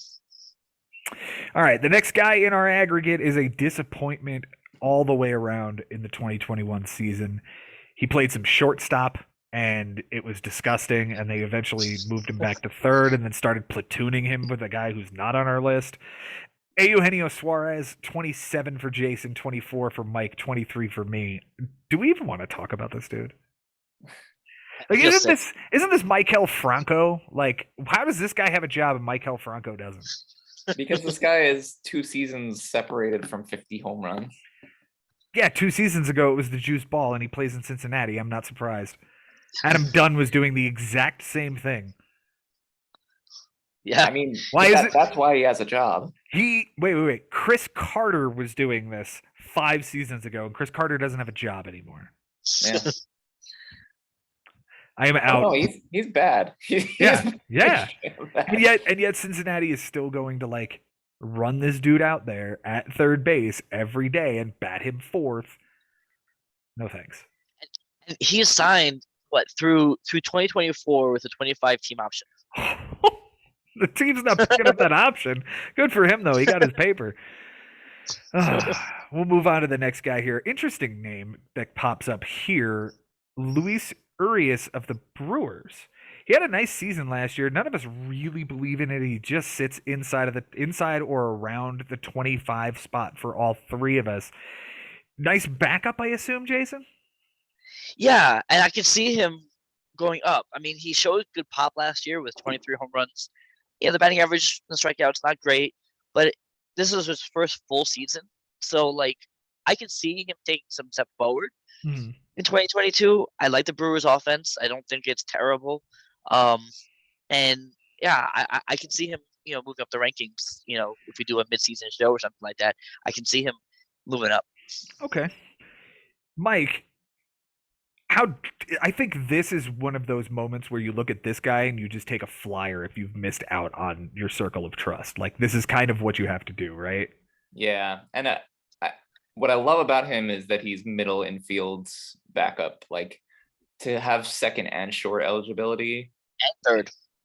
A: All right, the next guy in our aggregate is a disappointment all the way around in the 2021 season. He played some shortstop, and it was disgusting, and they eventually moved him back to third and then started platooning him with a guy who's not on our list. Eugenio Suarez, 27 for Jason, 24 for Mike, 23 for me. Do we even want to talk about this dude? Like, isn't this Maikel Franco? Like, how does this guy have a job and Maikel Franco doesn't?
C: Because this guy is 2 seasons separated from 50 home runs.
A: Yeah, 2 seasons ago it was the juice ball, and he plays in Cincinnati. I'm not surprised. Adam Dunn was doing the exact same thing.
B: Yeah,
C: I mean, that's why he has a job.
A: Wait. Chris Carter was doing this 5 seasons ago, and Chris Carter doesn't have a job anymore.
C: Yeah.
A: I am out.
C: No, he's bad.
A: Yeah.
C: Bad.
A: And yet Cincinnati is still going to like run this dude out there at third base every day and bat him fourth. No thanks.
B: And he is signed through 2024 with a 25 team option.
A: The team's not picking up that option. Good for him though. He got his paper. We'll move on to the next guy here. Interesting name that pops up here. Luis Urias of the Brewers. He had a nice season last year. None of us really believe in it. He just sits inside or around the 25 spot for all 3 of us. Nice backup, I assume, Jason?
B: Yeah, and I could see him going up. I mean, he showed good pop last year with 23 home runs. Yeah, the batting average and the strikeouts not great, but this is his first full season. So, like, I could see him taking some step forward.
A: Mm-hmm.
B: In 2022, I like the Brewers' offense. I don't think it's terrible. And yeah, I can see him, moving up the rankings. If we do a midseason show or something like that, I can see him moving up.
A: Okay, Mike. I think this is one of those moments where you look at this guy and you just take a flyer if you've missed out on your circle of trust. Like, this is kind of what you have to do, right?
C: Yeah, and what I love about him is that he's middle infield's backup. Like, to have second and short eligibility,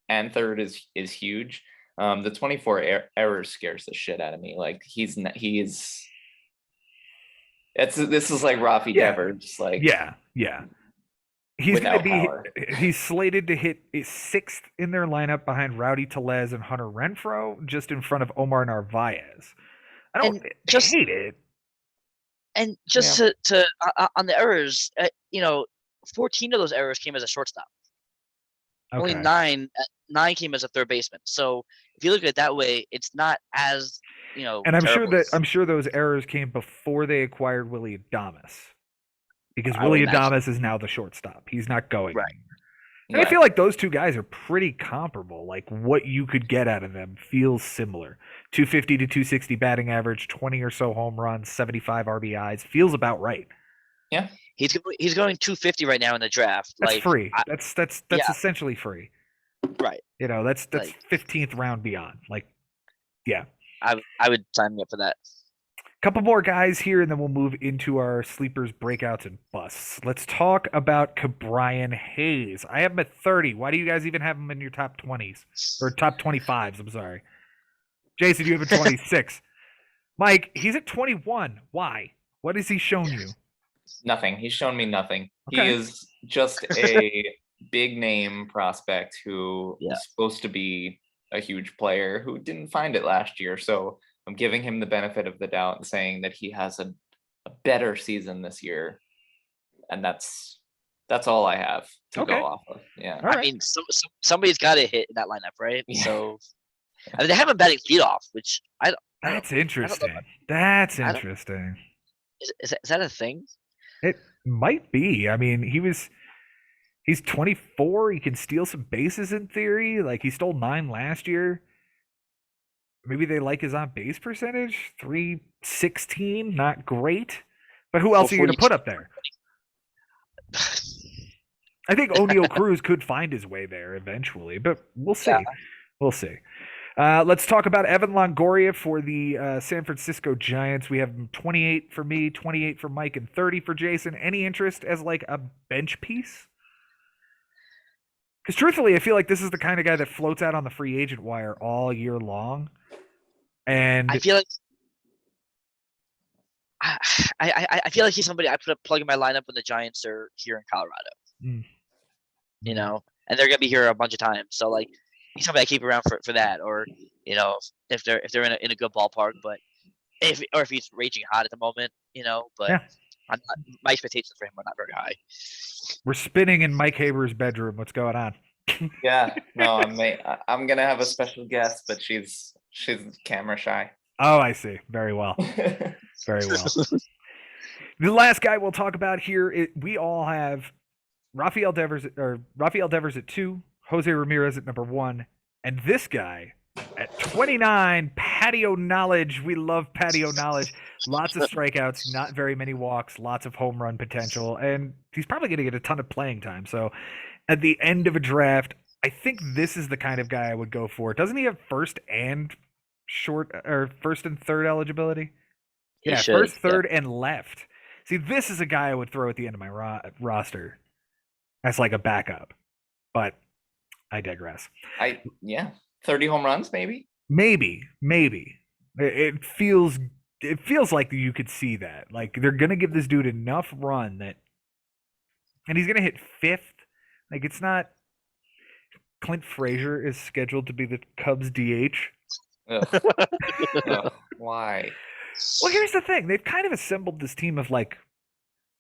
C: and third is huge. The 24 errors scares the shit out of me. Like, this is like Rafael Devers. Like,
A: yeah. He's slated to hit 6th in their lineup behind Rowdy Tellez and Hunter Renfroe, just in front of Omar Narvaez. I don't hate it.
B: And just to on the errors, 14 of those errors came as a shortstop. Okay. Only nine came as a third baseman. So if you look at it that way, it's not as
A: And I'm sure those errors came before they acquired Willy Adames, because Willy Adames is now the shortstop. He's not going anywhere. And I feel like those 2 guys are pretty comparable. Like, what you could get out of them feels similar. 250 to 260 batting average, 20 or so home runs, 75 RBIs. Feels about right.
C: Yeah.
B: He's going 250 right now in the draft.
A: That's free. That's essentially free.
B: Right.
A: That's 15th round beyond. Like, yeah.
B: I would sign me up for that.
A: Couple more guys here, and then we'll move into our sleepers, breakouts, and busts. Let's talk about Cabrion Haze. I have him at 30. Why do you guys even have him in your top 20s? Or top 25s, I'm sorry. Jason, you have a 26. Mike, he's at 21. Why? What has he shown you?
C: Nothing. He's shown me nothing.
A: Okay.
C: He is just a big name prospect who is supposed to be a huge player who didn't find it last year. So I'm giving him the benefit of the doubt and saying that he has a better season this year. And that's all I have to go off of. Yeah.
B: Right. I mean, somebody's got to hit in that lineup, right? Yeah. So I mean, they have him batting leadoff, which
A: That's interesting. That's interesting.
B: Is that a thing?
A: It might be. I mean, he's 24. He can steal some bases in theory. Like, he stole 9 last year. Maybe they like his on base percentage. 316, not great. But who else are you going to put up there? I think O'Neal Cruz could find his way there eventually, but we'll see.
B: Yeah.
A: We'll see. Let's talk about Evan Longoria for the San Francisco Giants. We have 28 for me, 28 for Mike, and 30 for Jason. Any interest as like a bench piece? Because truthfully, I feel like this is the kind of guy that floats out on the free agent wire all year long. And
B: I feel like I feel like he's somebody I put a plug in my lineup when the Giants are here in Colorado. You know, and they're gonna be here a bunch of times. So like, he's somebody I keep around for that, or you know, if they're in a good ballpark. But if he's raging hot at the moment, you know, but
A: yeah.
B: My expectations for him are not very high.
A: We're spinning in Mike Haber's bedroom. What's going on?
C: Yeah, no, I'm gonna have a special guest, but she's camera shy.
A: Oh, I see. Very well. Very well. The last guy we'll talk about here, we all have Rafael Devers at 2, Jose Ramirez at number 1, and this guy at 29, patio knowledge. We love patio knowledge. Lots of strikeouts, not very many walks, lots of home run potential, and he's probably going to get a ton of playing time. So at the end of a draft, I think this is the kind of guy I would go for. Doesn't he have first and third eligibility? Yeah, first, third, and left. See, this is a guy I would throw at the end of my roster as like a backup, but I digress.
C: 30 home runs, maybe.
A: Maybe. It feels like you could see that. Like they're gonna give this dude enough run and he's gonna hit 5th. Like it's not. Clint Frazier is scheduled to be the Cubs DH.
C: Ugh, why?
A: Well, here's the thing. They've kind of assembled this team of like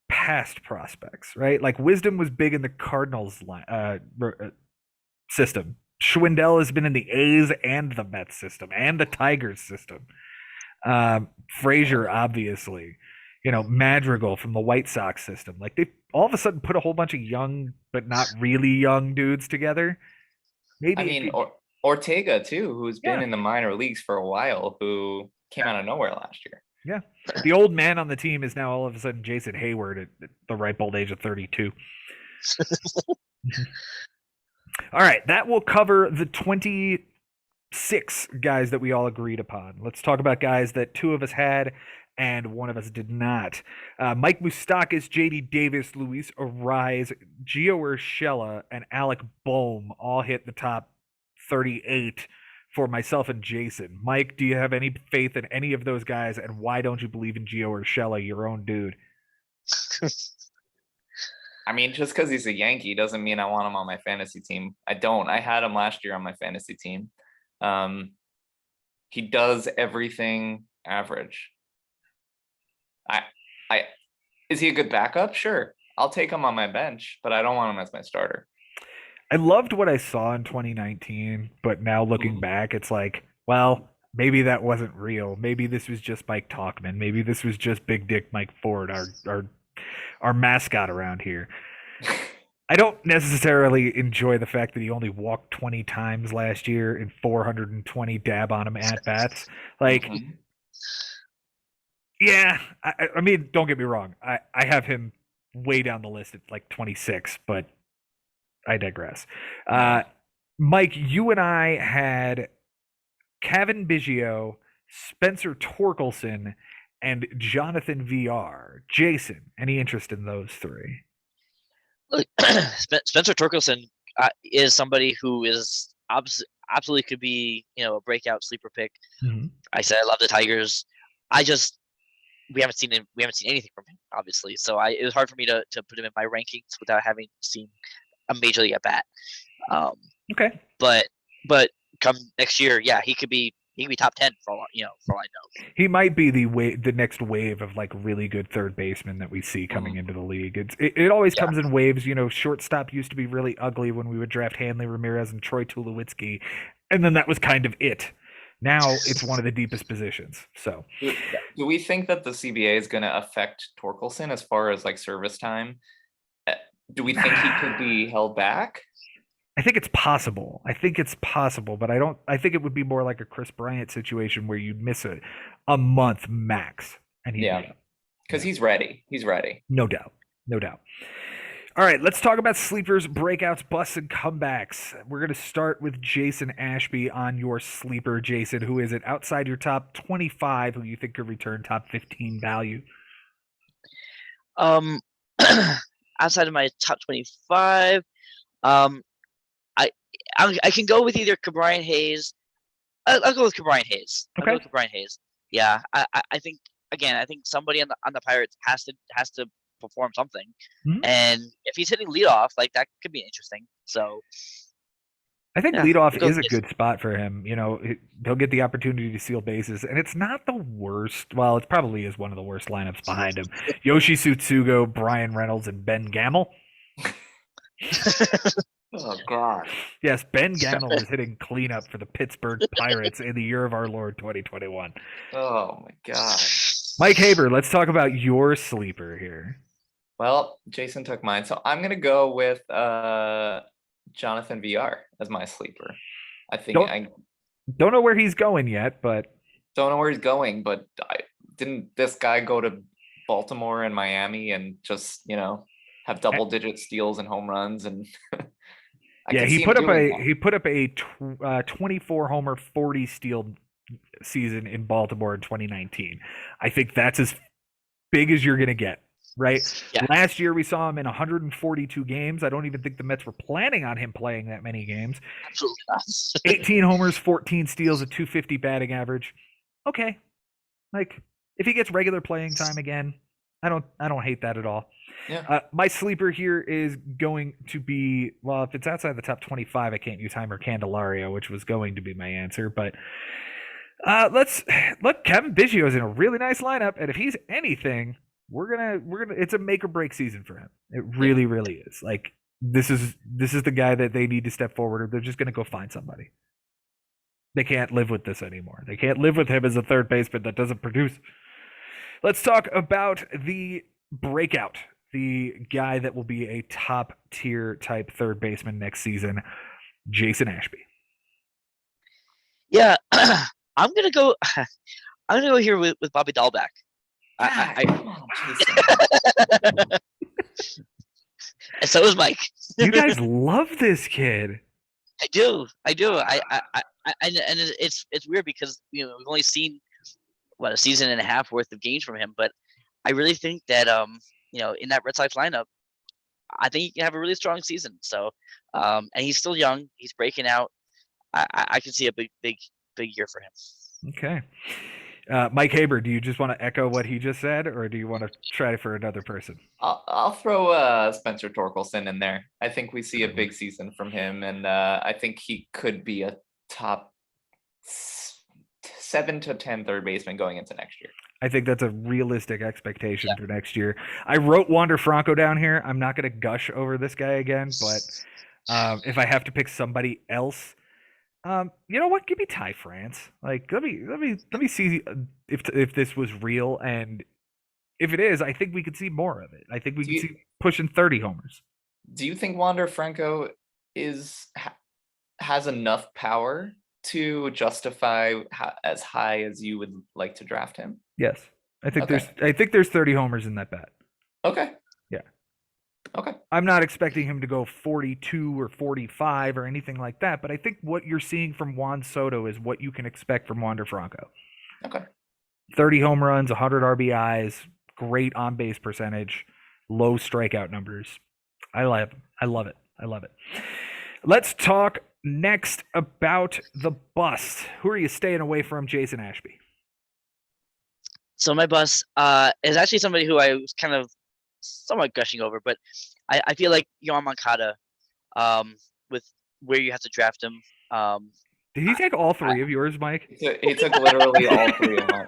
A: past prospects, right? Like Wisdom was big in the Cardinals system. Schwindel has been in the A's and the Mets system and the Tigers system. Frazier, obviously. You know, Madrigal from the White Sox system. Like they all of a sudden put a whole bunch of young but not really young dudes together. Maybe
C: Ortega too, who's been in the minor leagues for a while, who came out of nowhere last year.
A: Yeah. The old man on the team is now all of a sudden Jason Hayward at the ripe old age of 32. All right, that will cover the 26 guys that we all agreed upon. Let's talk about guys that 2 of us had and 1 of us did not. Mike Moustakas, JD Davis, Luis Ariz, Gio Urshela, and Alec Bohm all hit the top 38 for myself and Jason. Mike, do you have any faith in any of those guys, and why don't you believe in Gio Urshela, your own dude?
C: I mean, just because he's a Yankee doesn't mean I want him on my fantasy team. I don't. I had him last year on my fantasy team. He does everything average. Is he a good backup? Sure. I'll take him on my bench, but I don't want him as my starter.
A: I loved what I saw in 2019, but now looking back, it's like, well, maybe that wasn't real. Maybe this was just Mike Talkman. Maybe this was just Big Dick Mike Ford, our mascot around here. I don't necessarily enjoy the fact that he only walked 20 times last year in 420 dab on him at bats. Like, yeah, I mean, don't get me wrong. I have him way down the list at like 26, but I digress. Mike, you and I had Kevin Biggio, Spencer Torkelson, and Jonathan VR. Jason, any interest in those 3?
B: Look, Spencer Torkelson is somebody who is absolutely could be, you know, a breakout sleeper pick. I said I love the Tigers. We haven't seen anything from him, obviously. So it was hard for me to put him in my rankings without having seen a major league at bat.
A: Okay.
B: But come next year, yeah, he could be top 10 for all I know.
A: He might be the next wave of like really good third baseman that we see coming into the league. It always comes in waves. You know, shortstop used to be really ugly when we would draft Hanley Ramirez and Troy Tulowitzki, and then that was kind of it. Now it's one of the deepest positions. So,
C: do we think that the CBA is going to affect Torkelson as far as like service time? Do we think he could be held back?
A: I think it's possible. But I think it would be more like a Chris Bryant situation where you'd miss a month max. And because
C: he's ready. He's ready.
A: No doubt. All right, let's talk about sleepers, breakouts, busts, and comebacks. We're going to start with Jason Ashby on your sleeper. Jason, who is it outside your top 25 who you think could return top 15 value?
B: Um, outside of my top 25, um, I I can go with either Cabrion Haze. I'll go with Cabrion Haze. I'll go
A: Okay.
B: with Cabrion Haze. Yeah, I think again, I think somebody on the Pirates has to perform something,
A: Mhm.
B: and if he's hitting leadoff, like that could be interesting. So
A: I think
B: yeah,
A: leadoff
B: we'll go
A: is
B: with
A: a
B: Haze.
A: good spot for him. He'll get the opportunity to steal bases, and it's not the worst. Well, it probably is one of the worst lineups behind him. Yoshi Tsutsugo, Brian Reynolds, and Ben Gamel.
C: Oh God.
A: Yes, Ben Gamel is hitting cleanup for the Pittsburgh Pirates in the year of our Lord 2021.
C: Oh my God.
A: Mike Haber, let's talk about your sleeper here.
C: Well, Jason took mine, so I'm gonna go with Jonathan VR as my sleeper. I think I
A: Don't know where he's going yet, but
C: don't know where he's going, but didn't this guy go to Baltimore and Miami and just have double-digit steals and home runs, and I
A: yeah,
C: can
A: he
C: see him
A: put up
C: doing
A: a
C: that.
A: he put up a 24 homer, 40 steal season in Baltimore in 2019. I think that's as big as you're going to get, right?
B: Yeah.
A: Last year we saw him in 142 games. I don't even think the Mets were planning on him playing that many games.
B: Absolutely not.
A: 18 homers, 14 steals, a 250 batting average. Okay. Like if he gets regular playing time again, I don't hate that at all.
C: Yeah.
A: My sleeper here is going to be, well, if it's outside the top 25, I can't use Hymer Candelario, which was going to be my answer. But let's look. Kevin Biggio's in a really nice lineup, and if he's anything, we're gonna. It's a make or break season for him. It really, really is. Like this is the guy that they need to step forward, or they're just gonna go find somebody. They can't live with this anymore. They can't live with him as a third baseman that doesn't produce. Let's talk about the breakout, the guy that will be a top tier type third baseman next season, Jason Ashby.
B: Yeah, I'm gonna go. I'm gonna go here with Bobby Dalbeck.
C: Come on, Jason.
B: And so is Mike.
A: You guys love this kid.
B: I do. And it's weird because we've only seen a season and a half worth of games from him, but I really think that in that Red Sox lineup, I think he can have a really strong season. So, and he's still young. He's breaking out. I can see a big year for him.
A: Okay. Mike Haber, do you just want to echo what he just said, or do you want to try for another person?
C: I'll throw Spencer Torkelson in there. I think we see a big season from him, and I think he could be a top 7 to 10 third baseman going into next year.
A: I think that's a realistic expectation for next year. I wrote Wander Franco down here. I'm not going to gush over this guy again, but if I have to pick somebody else, you know what? Give me Ty France. Like, let me see if this was real, and if it is, I think we could see more of it. I think we could see pushing 30 homers.
C: Do you think Wander Franco has enough power to justify as high as you would like to draft him?
A: Yes, I think there's 30 homers in that bat.
C: Okay.
A: Yeah.
C: Okay.
A: I'm not expecting him to go 42 or 45 or anything like that, but I think what you're seeing from Juan Soto is what you can expect from Wander Franco.
C: Okay.
A: 30 home runs, 100 RBIs, great on base percentage, low strikeout numbers. I love it. Let's talk next about the bust. Who are you staying away from, Jason Ashby?
B: So my bust is actually somebody who I was kind of somewhat gushing over, but I feel like Yohan Moncada, with where you have to draft him.
A: Did he take all three of yours, Mike?
C: He took literally all three of mine.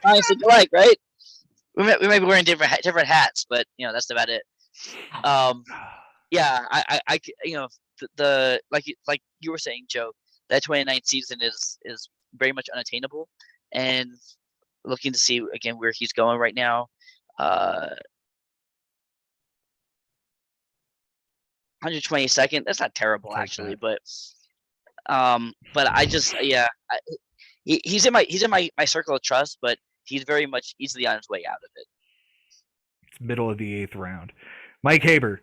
B: Honestly, like, right? We might be wearing different hats, but that's about it. Yeah, I the like you were saying, Joe, that 29th season is very much unattainable, and looking to see again where he's going right now. 122nd. That's not terrible actually, but I just he's in my circle of trust, but he's very much easily on his way out of it.
A: It's middle of the 8th round. Mike Haber,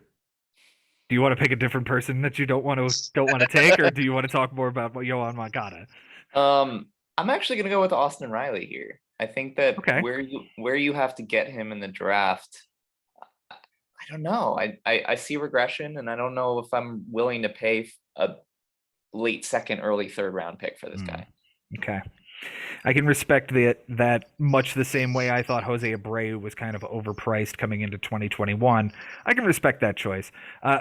A: do you want to pick a different person that you don't want to take, or do you want to talk more about Yohan Moncada?
C: I'm actually gonna go with Austin Riley here. I think that
A: Okay.
C: where you have to get him in the draft, I don't know. I see regression, and I don't know if I'm willing to pay a late second, early third round pick for this guy.
A: Okay. I can respect that much the same way I thought Jose Abreu was kind of overpriced coming into 2021. I can respect that choice.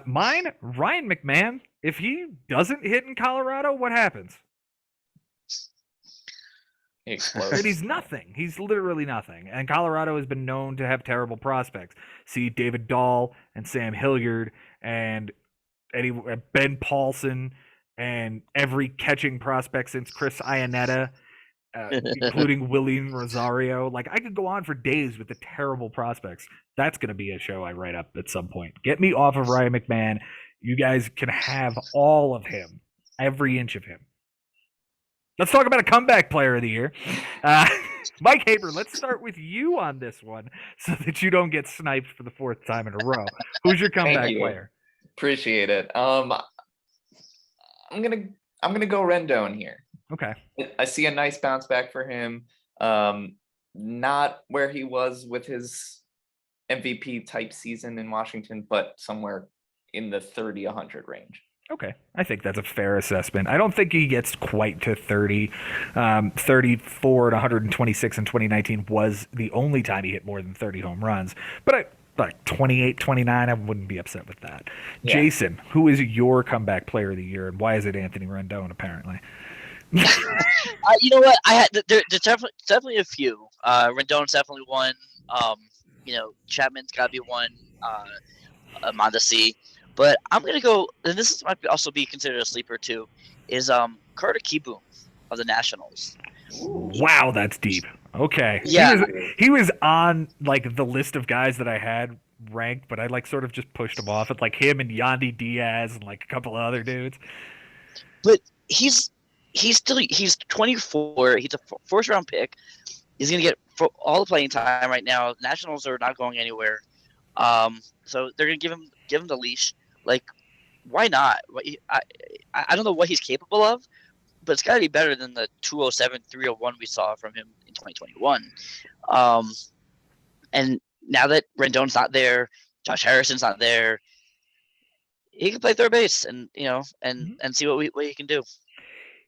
A: Mine, Ryan McMahon, if he doesn't hit in Colorado, what happens?
C: He explodes.
A: He's nothing. He's literally nothing. And Colorado has been known to have terrible prospects. See David Dahl and Sam Hilliard and Ben Paulson and every catching prospect since Chris Iannetta, including William Rosario. Like, I could go on for days with the terrible prospects. That's going to be a show I write up at some point. Get me off of Ryan McMahon. You guys can have all of him, every inch of him. Let's talk about a comeback player of the year. Mike Haber, let's start with you on this one so that you don't get sniped for the 4th time in a row. Who's your comeback player?
C: Appreciate it. I'm gonna go Rendon here.
A: Okay.
C: I see a nice bounce back for him. Not where he was with his MVP type season in Washington, but somewhere in the 30-100 range.
A: Okay, I think that's a fair assessment. I don't think he gets quite to 30. 34 to 126 in 2019 was the only time he hit more than 30 home runs. But like 28, 29, I wouldn't be upset with that. Yeah. Jason, who is your comeback player of the year, and why is it Anthony Rendon, apparently?
B: You know what? There's definitely a few. Rendon's definitely one. Chapman's got to be one. Mondesi. But I'm going to go, and this might also be considered a sleeper too, is Carter Kieboom of the Nationals.
A: Wow, that's deep. Okay.
B: Yeah.
A: He was on like the list of guys that I had ranked, but I like sort of just pushed him off at like him and Yandy Diaz and like a couple of other dudes.
B: But he's 24. He's a 1st round pick. He's going to get all the playing time right now. Nationals are not going anywhere. So they're going to give him the leash. Like, why not? I don't know what he's capable of, but it's got to be better than the 207, 301 we saw from him in 2021. And now that Rendon's not there, Josh Harrison's not there, he can play third base and see what he can do.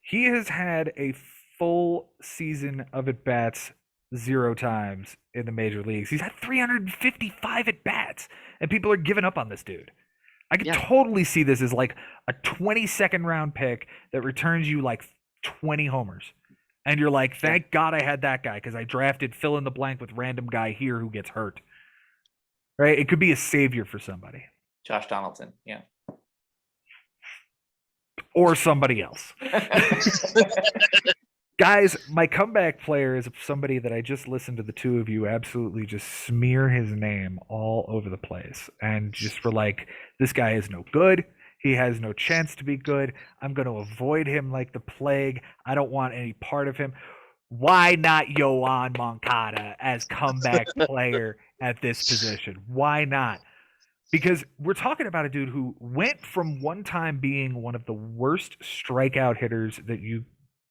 A: He has had a full season of at bats 0 times in the major leagues. He's had 355 at bats, and people are giving up on this dude. I could totally see this as like a 22nd round pick that returns you like 20 homers. And you're like, thank God I had that guy because I drafted fill in the blank with random guy here who gets hurt. Right? It could be a savior for somebody.
C: Josh Donaldson, yeah.
A: Or somebody else. Guys, my comeback player is somebody that I just listened to the two of you absolutely just smear his name all over the place. And just were like, this guy is no good. He has no chance to be good. I'm going to avoid him like the plague. I don't want any part of him. Why not Yohan Moncada as comeback player at this position? Why not? Because we're talking about a dude who went from one time being one of the worst strikeout hitters that you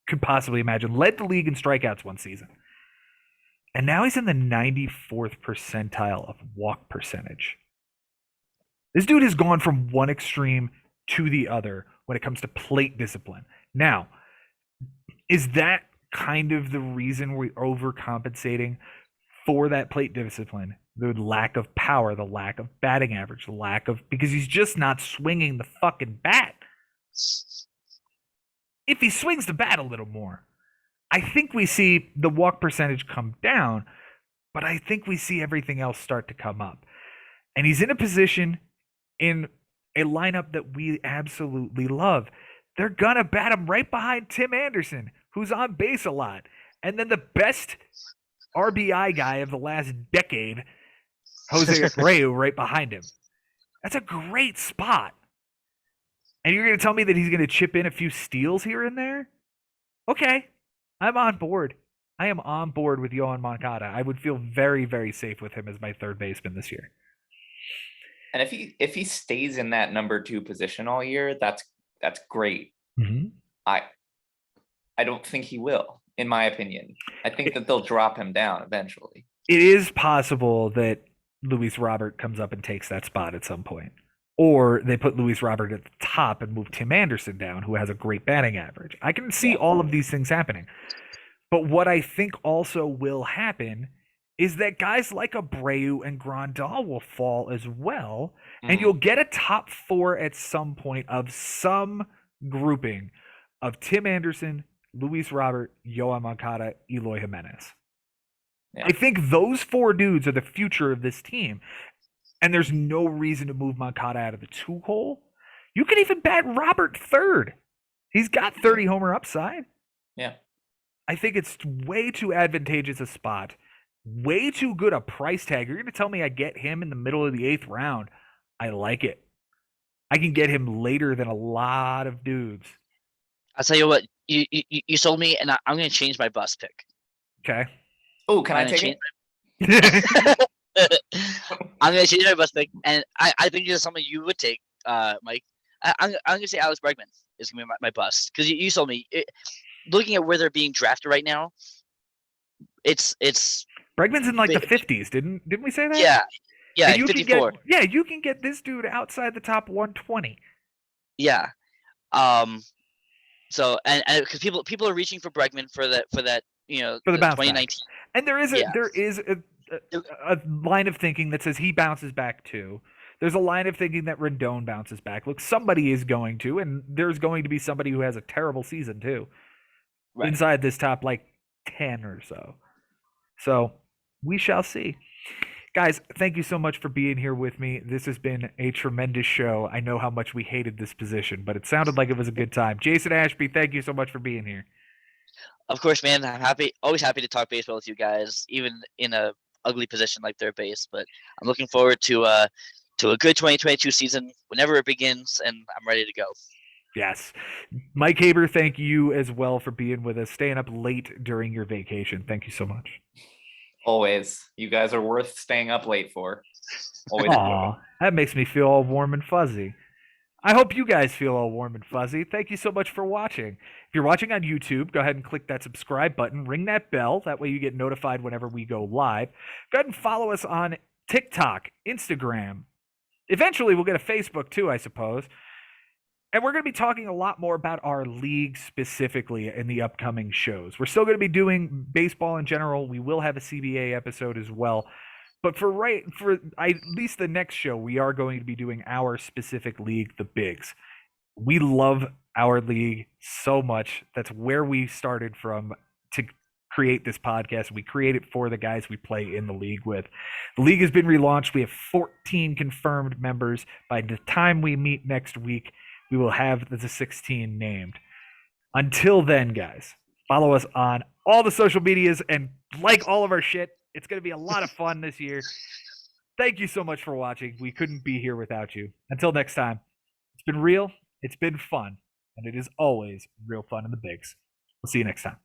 A: could possibly imagine, led the league in strikeouts one season. And now he's in the 94th percentile of walk percentage. This dude has gone from one extreme to the other when it comes to plate discipline. Now, is that kind of the reason we're overcompensating for that plate discipline? The lack of power, the lack of batting average, because he's just not swinging the fucking bat. If he swings the bat a little more, I think we see the walk percentage come down, but I think we see everything else start to come up. And he's in a position in a lineup that we absolutely love. They're going to bat him right behind Tim Anderson, who's on base a lot. And then the best RBI guy of the last decade, Jose Abreu, right behind him. That's a great spot. And you're going to tell me that he's going to chip in a few steals here and there? Okay, I'm on board. I am on board with Yohan Moncada. I would feel very, very safe with him as my third baseman this year.
C: And if he stays in that number 2 position all year, that's great.
A: Mm-hmm.
C: I don't think he will, in my opinion. I think that they'll drop him down eventually.
A: It is possible that Luis Robert comes up and takes that spot at some point. Or they put Luis Robert at the top and move Tim Anderson down, who has a great batting average. I can see all of these things happening. But what I think also will happen is that guys like Abreu and Grandal will fall as well, and you'll get a top 4 at some point of some grouping of Tim Anderson, Luis Robert, Yohan Moncada, Eloy Jimenez. Yeah. I think those 4 dudes are the future of this team, and there's no reason to move Moncada out of the 2 hole. You can even bat Robert third. He's got 30 homer upside.
C: Yeah.
A: I think it's way too advantageous a spot, way too good a price tag. You're going to tell me I get him in the middle of the 8th round. I like it. I can get him later than a lot of dudes.
B: I'll tell you what, you sold me, and I'm going to change my bus pick.
A: Okay.
C: Oh, can I take
B: it? I'm going to change my bus pick, and I think this is something you would take, Mike. I'm going to say Alex Bregman is going to be my bust, because you sold me. Looking at where they're being drafted right now, it's
A: Bregman's in like the 50s, didn't we say that?
B: Yeah,
A: you
B: 54.
A: You can get this dude outside the top 120.
B: Yeah, so and because people are reaching for Bregman for that for the 2019,
A: back. And there is a line of thinking that says he bounces back too. There's a line of thinking that Rendon bounces back. Look, somebody is going to, and there's going to be somebody who has a terrible season too. Right. Inside this top 10 or so. So we shall see. Guys, thank you so much for being here with me. This has been a tremendous show. I know how much we hated this position, but it sounded like it was a good time. Jason Ashby, thank you so much for being here.
B: Of course, man. I'm always happy to talk baseball with you guys, even in a ugly position like third base. But I'm looking forward to a good 2022 season whenever it begins, and I'm ready to go.
A: Yes. Mike Haber, thank you as well for being with us, staying up late during your vacation. Thank you so much.
C: Always. You guys are worth staying up late for. Always.
A: Aw, that makes me feel all warm and fuzzy. I hope you guys feel all warm and fuzzy. Thank you so much for watching. If you're watching on YouTube, go ahead and click that subscribe button. Ring that bell. That way you get notified whenever we go live. Go ahead and follow us on TikTok, Instagram. Eventually we'll get a Facebook too, I suppose. And we're going to be talking a lot more about our league specifically in the upcoming shows. We're still going to be doing baseball in general. We will have a CBA episode as well. But for at least the next show, we are going to be doing our specific league, the Bigs. We love our league so much. That's where we started from to create this podcast. We create it for the guys we play in the league with. The league has been relaunched. We have 14 confirmed members. By the time we meet next week, we will have the 16 named. Until then, guys, follow us on all the social medias and like all of our shit. It's going to be a lot of fun this year. Thank you so much for watching. We couldn't be here without you. Until next time, it's been real, it's been fun, and it is always real fun in the Bigs. We'll see you next time.